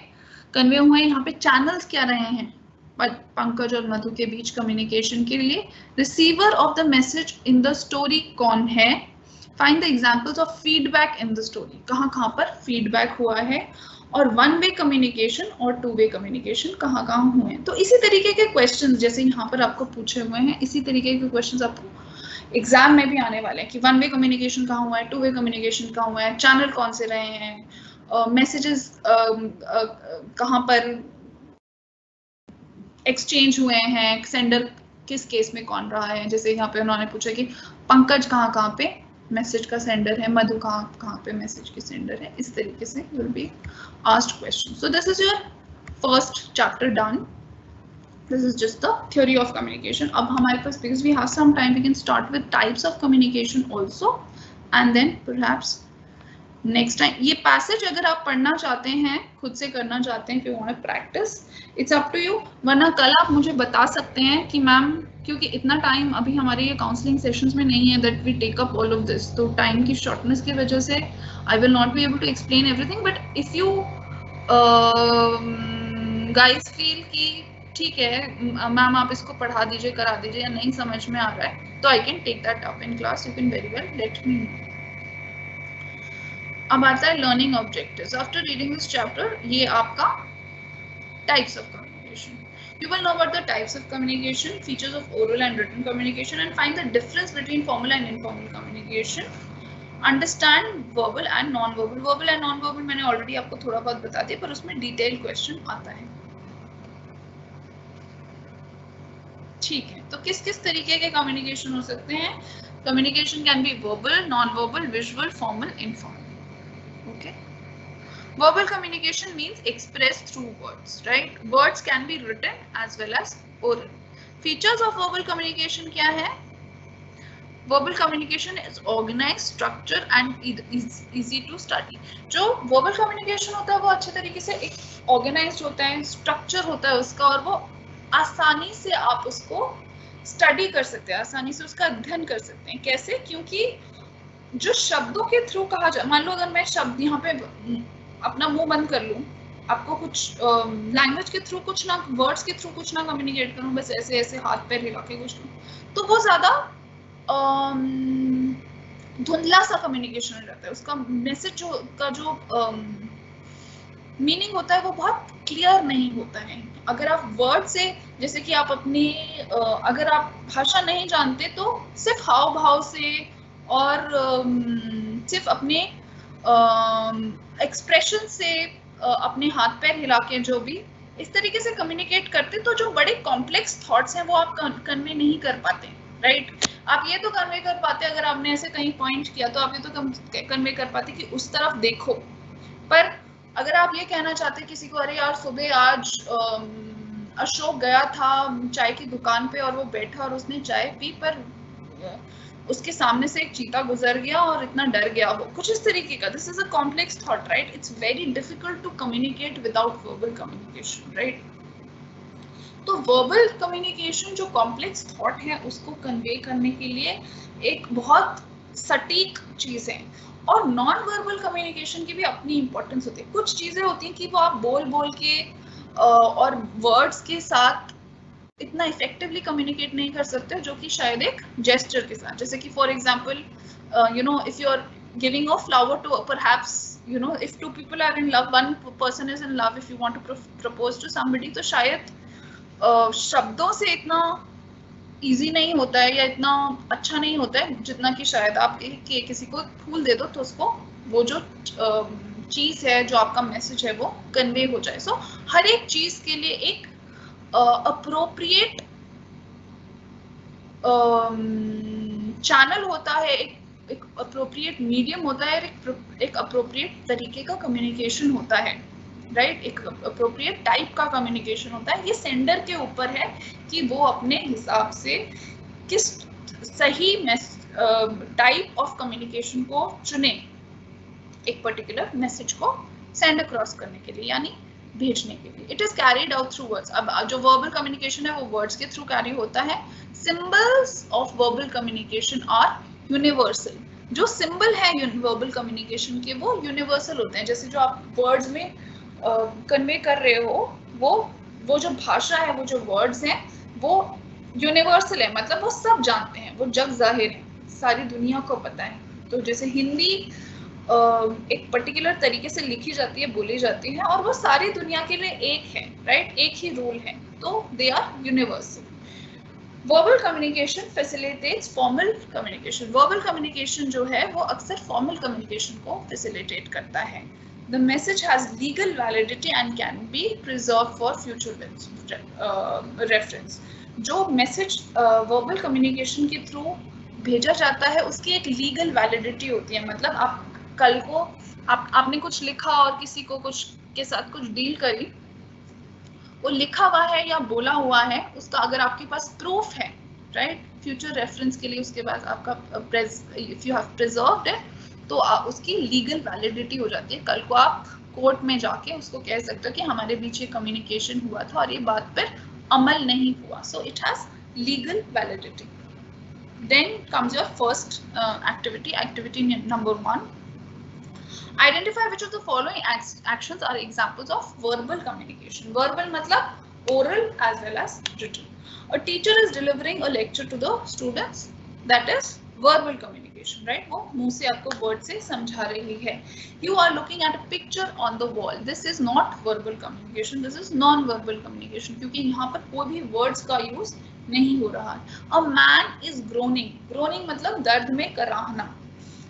कन्वे हुए हैं, यहाँ पे चैनल्स क्या रहे हैं पंकज और मधु के बीच कम्युनिकेशन के लिए. Receiver of the message in the story कौन है. Find the examples of feedback in the story. कहाँ पर फीडबैक हुआ है. और वन वे कम्युनिकेशन और टू वे कम्युनिकेशन कहाँ हुए हैं. तो इसी तरीके के क्वेश्चंस जैसे यहाँ पर आपको पूछे हुए हैं, इसी तरीके के क्वेश्चंस आपको एग्जाम में भी आने वाले हैं कि वन वे कम्युनिकेशन कहाँ हुआ है, टू वे कम्युनिकेशन कहाँ हुआ है, चैनल कौन से रहे हैं, मैसेजेस कहाँ पर एक्सचेंज हुए हैं, सेंडर किस केस में कौन रहा है. जैसे यहाँ पे उन्होंने पूछा कि पंकज कहाँ पे मैसेज का सेंडर है, मधु कहाँ पे मैसेज की सेंडर है. इस तरीके से will be asked question. So this is your first chapter done. This is just the theory of communication. अब हमारे पास, because we have some time, we can start with types of communication also, and then perhaps next time ये passage अगर आप पढ़ना चाहते हैं, खुद से करना चाहते हैं, if you want to practice, it's up to you. वरना कल आप मुझे बता सकते हैं कि मैम क्योंकि इतना टाइम अभी हमारे ये काउंसलिंग सेशंस में नहीं है that we take up all of this, तो टाइम की शॉर्टनेस की वजह से I will not be able to explain everything. But if you guys feel कि ठीक है मैम आप इसको पढ़ा दीजिए, करा दीजिए, या नहीं समझ में आ रहा है, तो I can take that up in class. You can very well let me know. अब आता है learning objectives. After reading this chapter, ये आपका types of communication. You will know about the types of communication, features of oral and written communication, and find the difference between formal and informal communication. Understand verbal and non-verbal. Verbal and non-verbal मैंने already आपको थोड़ा बहुत बता दिया, पर उसमें detailed question आता है. ठीक है, तो किस किस तरीके के कम्युनिकेशन हो सकते हैं. Communication can be verbal, non verbal, visual, formal, informal. Okay. Verbal communication means expressed through words, right? Words can be written as well as oral. Features of verbal communication क्या है? Verbal communication is organized, structured and easy to study. जो verbal communication होता है वो अच्छे तरीके से एक organized होता है, structure होता है उसका, और वो आसानी से आप उसको स्टडी कर सकते हैं, आसानी से उसका अध्ययन कर सकते हैं. कैसे? क्योंकि जो शब्दों के थ्रू कहा जाए, मान लो अगर मैं शब्द यहाँ पे अपना मुंह बंद कर लूं, आपको कुछ लैंग्वेज के थ्रू कुछ ना, वर्ड्स के थ्रू कुछ ना कम्युनिकेट करूं, बस ऐसे ऐसे हाथ पैर हिला के कुछ, तो वो ज्यादा धुंधला सा कम्युनिकेशन रहता है. उसका मैसेज का जो मीनिंग होता है वो बहुत क्लियर नहीं होता है. अगर आप वर्ड से, जैसे कि आप अपनी अगर आप भाषा नहीं जानते तो सिर्फ हाव भाव से और सिर्फ अपने एक्सप्रेशन से, अपने हाथ पैर हिला के जो भी इस तरीके से कम्युनिकेट करते, तो जो बड़े कॉम्प्लेक्स थॉट्स हैं वो आप कन्वे नहीं कर पाते, राइट. आप ये तो कन्वे कर पाते, अगर आपने ऐसे कहीं पॉइंट किया तो आप ये तो कन्वे कर पाते कि उस तरफ देखो. पर अगर आप ये कहना चाहते किसी को, अरे यार सुबह आज अशोक गया था चाय की दुकान पे और वो बैठा और उसने चाय पी, पर उसके सामने से एक चीता गुजर गया और इतना डर गया हो, कुछ इस तरीके का. This is a complex thought, right. It's very difficult to communicate without verbal communication, right. तो वर्बल कम्युनिकेशन जो कॉम्प्लेक्स थॉट है उसको कन्वे करने के लिए एक बहुत सटीक चीज है. और नॉन वर्बल कम्युनिकेशन की भी अपनी इंपॉर्टेंस होती है. कुछ चीजें होती हैं कि वो आप बोल के और वर्ड्स के साथ इतना इफेक्टिवली कम्युनिकेट नहीं कर सकते, जो कि शायद एक जेस्चर के साथ, जैसे कि for example you know if you are giving a flower to perhaps, you know if two people are in love, one person is in love, if you want to propose to somebody, तो शायद शब्दों से इतना easy नहीं होता है या इतना अच्छा नहीं होता है जितना कि शायद आप किसी को फूल दे दो तो उसको वो जो चीज है, जो आपका मैसेज है वो कन्वे हो जाए. सो हर एक चीज के लिए एक अप्रोप्रिएट चैनल होता है, एक एक अप्रोप्रिएट मीडियम होता है, एक अप्रोप्रिएट तरीके का कम्युनिकेशन होता है, राइट, एक अप्रोप्रिएट टाइप का कम्युनिकेशन होता है। ये सेंडर के ऊपर है कि वो अपने हिसाब से किस सही टाइप ऑफ कम्युनिकेशन को चुने एक पर्टिकुलर मैसेज को सेंड अक्रॉस करने के लिए, यानी भेजने के लिए। It is carried out through words. अब जो वर्बल कम्युनिकेशन है वो वर्ड्स के थ्रू कैरी होता है। Symbols of verbal communication are universal. जो सिंबल है वर्बल कम्युनिकेशन के वो यूनिवर्सल होते हैं। जैसे जो आप वर्ड्स में कन्वे कर रहे हो, वो जो भाषा है, वो जो वर्ड्स हैं, वो यूनिवर्सल है, मतलब वो सब जानते हैं, वो जग जाहिर है, सारी दुनिया को पता है। तो जैसे हिंदी एक पर्टिकुलर तरीके से लिखी जाती है, बोली जाती है, और वो सारी दुनिया के लिए एक है, राइट, एक ही रूल है, तो they are universal. Verbal communication facilitates formal communication. Verbal communication जो है वो अक्सर फॉर्मल कम्युनिकेशन को फैसिलिटेट करता है। The message has legal validity and can be preserved for future reference. जो मैसेज वर्बल कम्युनिकेशन के थ्रू भेजा जाता है उसकी एक लीगल वैलिडिटी होती है। मतलब आप कल को आपने कुछ लिखा और किसी को कुछ के साथ कुछ डील करी, वो लिखा हुआ है या बोला हुआ है, उसका अगर आपके पास प्रूफ है, राइट, फ्यूचर रेफरेंस के लिए उसके बाद आपका if you have preserved it, तो उसकी लीगल वैलिडिटी हो जाती है। कल को आप कोर्ट में जाके उसको कह सकते हो कि हमारे बीच ये कम्युनिकेशन हुआ था और ये बात पर अमल नहीं हुआ, so it has legal validity. Then comes your first activity number 1. Identify which of the following actions are examples of verbal communication. Verbal मतलब oral as well as written. A teacher is delivering a lecture to the students, that is verbal communication, right? वो मुंह से आपको word से समझा रही है. You are looking at a picture on the wall. This is not verbal communication. This is non-verbal communication, क्योंकि यहाँ पर कोई भी words का use नहीं हो रहा है. A man is groaning. Groaning मतलब दर्द में कराहना.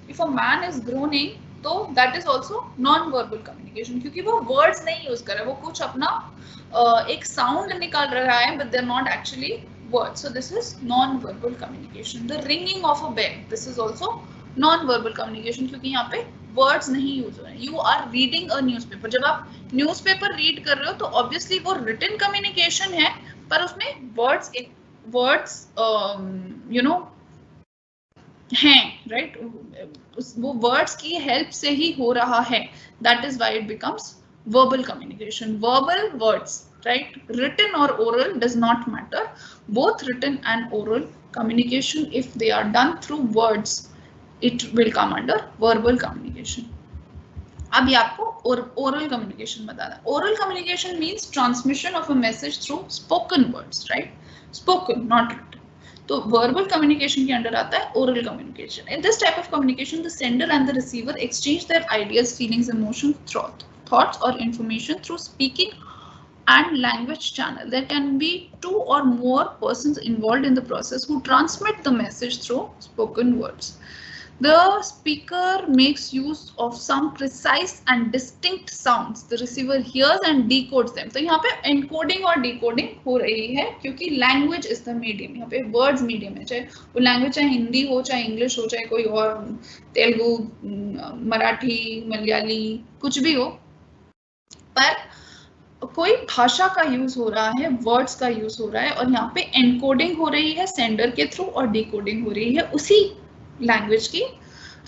If a man is groaning, तो that is also non verbal communication, क्योंकि वो वर्ड्स नहीं यूज कर रहा है, वो कुछ अपना एक साउंड निकाल रहा है, but they are not actually words, so this is non verbal communication. The ringing of a bell, this is also non verbal communication, क्योंकि यहाँ पे वर्ड्स नहीं यूज हो रहे हैं. You are reading a newspaper. जब आप न्यूज़पेपर रीड कर रहे हो तो ऑब्वियसली वो रिटन कम्युनिकेशन है, पर उसमें वर्ड्स यू नो हैं, राइट, वो वर्ड्स की हेल्प से ही हो रहा है. That is why it becomes verbal communication. Verbal words, right, written और oral does not matter. Both written and oral communication, if they are done through words, it will come under verbal communication. अभी आपको oral communication बताना. Oral communication means transmission of a message through spoken words, right? Spoken, not written. तो verbal communication के under आता है oral communication. In this type of communication, the sender and the receiver exchange their ideas, feelings, emotions, thoughts or information through speaking and language channel. There can be 2 or more persons involved in the process who transmit the message through spoken words. The speaker makes use of some precise and distinct sounds. The receiver hears and decodes them. तो यहाँ पे encoding और decoding हो रही है, क्योंकि language is the medium. यहाँ पे words medium है, चाहे वो language चाहे हिंदी हो, चाहे English हो, चाहे कोई और तेलुगु, मराठी, मलयाली, कुछ भी हो, पर कोई भाषा का यूज हो रहा है, वर्ड्स का यूज हो रहा है, और यहाँ पे एनकोडिंग हो रही है सेंडर के थ्रू और डिकोडिंग हो रही है उसी लैंग्वेज की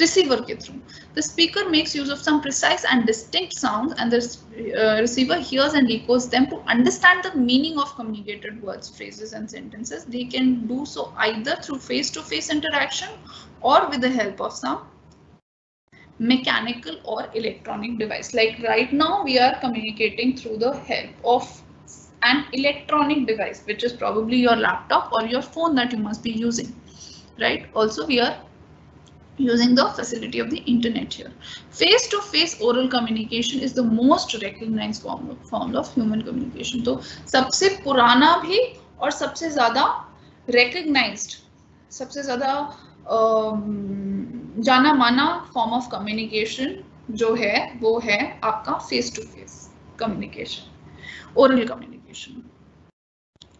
रिसीवर के through. The speaker makes use of some precise and distinct sounds and the receiver hears and decodes them to understand the meaning of communicated words, phrases and sentences. They can do so either through face to face interaction और with the help of some mechanical or electronic device. Like right now we are communicating through the help of an electronic device, which is probably your laptop or your phone that you must be using, right? Also we are using the facility of the internet here. Face to face oral communication is the most recognized form of human communication. तो सबसे पुराना भी और सबसे ज्यादा recognized, सबसे ज्यादा जाना माना फॉर्म ऑफ कम्युनिकेशन जो है वो है आपका face to face communication, oral communication.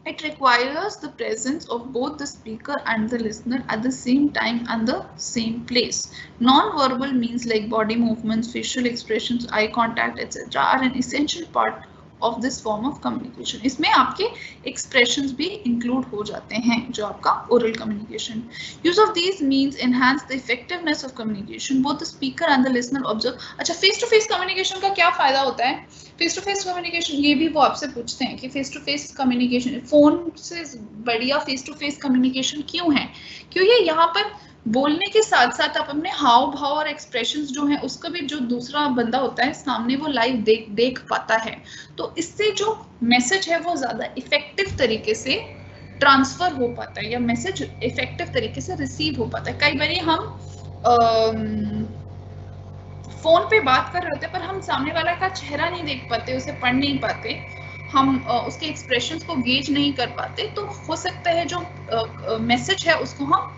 It requires the presence of both the speaker and the listener at the same time and the same place. Non-verbal means like body movements, facial expressions, eye contact, etc. are an essential part of this form of communication. इसमें आपके expressions भी include हो जाते हैं जो आपका oral communication. Use of these means enhance the effectiveness of communication. Both the speaker and the listener observe. अच्छा, face to face communication का क्या फायदा होता है? फेस टू फेस कम्युनिकेशन, ये भी वो आपसे पूछते हैं कि face to face communication phone से बढ़िया फेस टू फेस कम्युनिकेशन क्यों है? क्योंकि यहाँ पर बोलने के साथ साथ आप अपने हाव भाव और एक्सप्रेशंस जो है उसका भी जो दूसरा बंदा होता है सामने वो लाइव देख पाता है, तो इससे जो मैसेज है वो ज्यादा इफेक्टिव तरीके से ट्रांसफर हो पाता है या मैसेज इफेक्टिव तरीके से रिसीव हो पाता है. कई बार हम फोन पे बात कर रहे होते पर हम सामने वाला का चेहरा नहीं देख पाते, उसे पढ़ नहीं पाते, हम उसके एक्सप्रेशंस को गेज नहीं कर पाते, तो हो सकता है जो मैसेज है उसको हम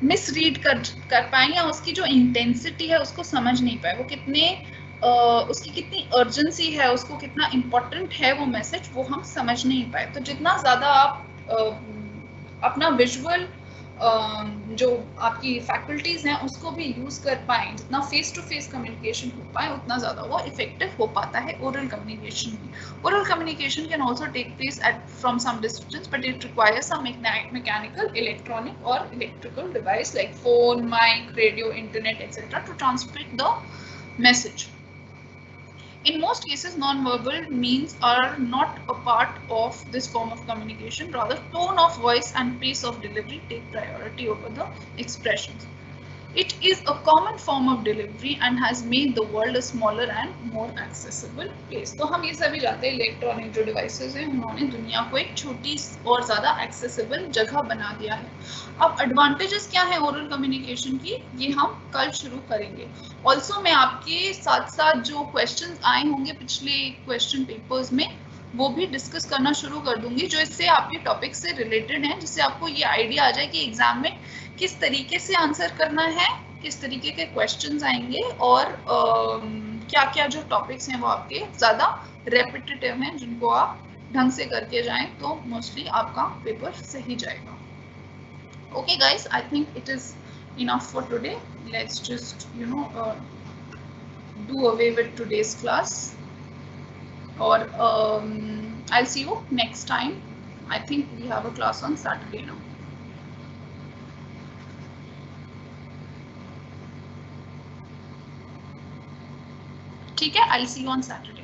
मिसरीड कर पाए या उसकी जो इंटेंसिटी है उसको समझ नहीं पाए, वो कितने उसकी कितनी अर्जेंसी है, उसको कितना इम्पोर्टेंट है वो मैसेज, वो हम समझ नहीं पाए. तो जितना ज़्यादा आप अपना विजुअल जो आपकी फैकल्टीज हैं उसको भी यूज कर पाए, जितना फेस टू फेस कम्युनिकेशन हो पाए उतना ज़्यादा वो इफेक्टिव हो पाता है ओरल कम्युनिकेशन में. Oral communication can also take place at from some distance but it requires some mechanical, electronic और electrical device like phone, mic, radio, internet etcetera to transmit the message. In most cases, non-verbal means are not a part of this form of communication. Rather, tone of voice and pace of delivery take priority over the expressions. It is a common form of delivery and has made the world a smaller and more accessible place. तो हम ये सभी जानते हैं electronic जो devices हैं उन्होंने दुनिया को एक छोटी और ज़्यादा एक्सेसिबल जगह बना दिया है. अब एडवांटेजेस क्या है ओरल कम्युनिकेशन की, ये हम कल शुरू करेंगे. ऑल्सो मैं आपके साथ साथ जो क्वेश्चन आए होंगे पिछले क्वेश्चन पेपर्स में वो भी डिस्कस करना शुरू कर दूंगी जो इससे आपके टॉपिक से रिलेटेड हैं, जिससे आपको ये आइडिया आ जाए कि एग्जाम में किस तरीके से आंसर करना है, किस तरीके के क्वेश्चंस आएंगे और क्या क्या जो टॉपिक्स हैं वो आपके ज़्यादा रेपिटेटिव हैं, जिनको आप ढंग से करके जाएं तो मोस्टली आपका पेपर सही जाएगा. Okay guys, I think it is enough for today. Let's just do away with today's class, or I'll see you next time. I think we have a class on Saturday now. ठीक है, I'll see you on Saturday.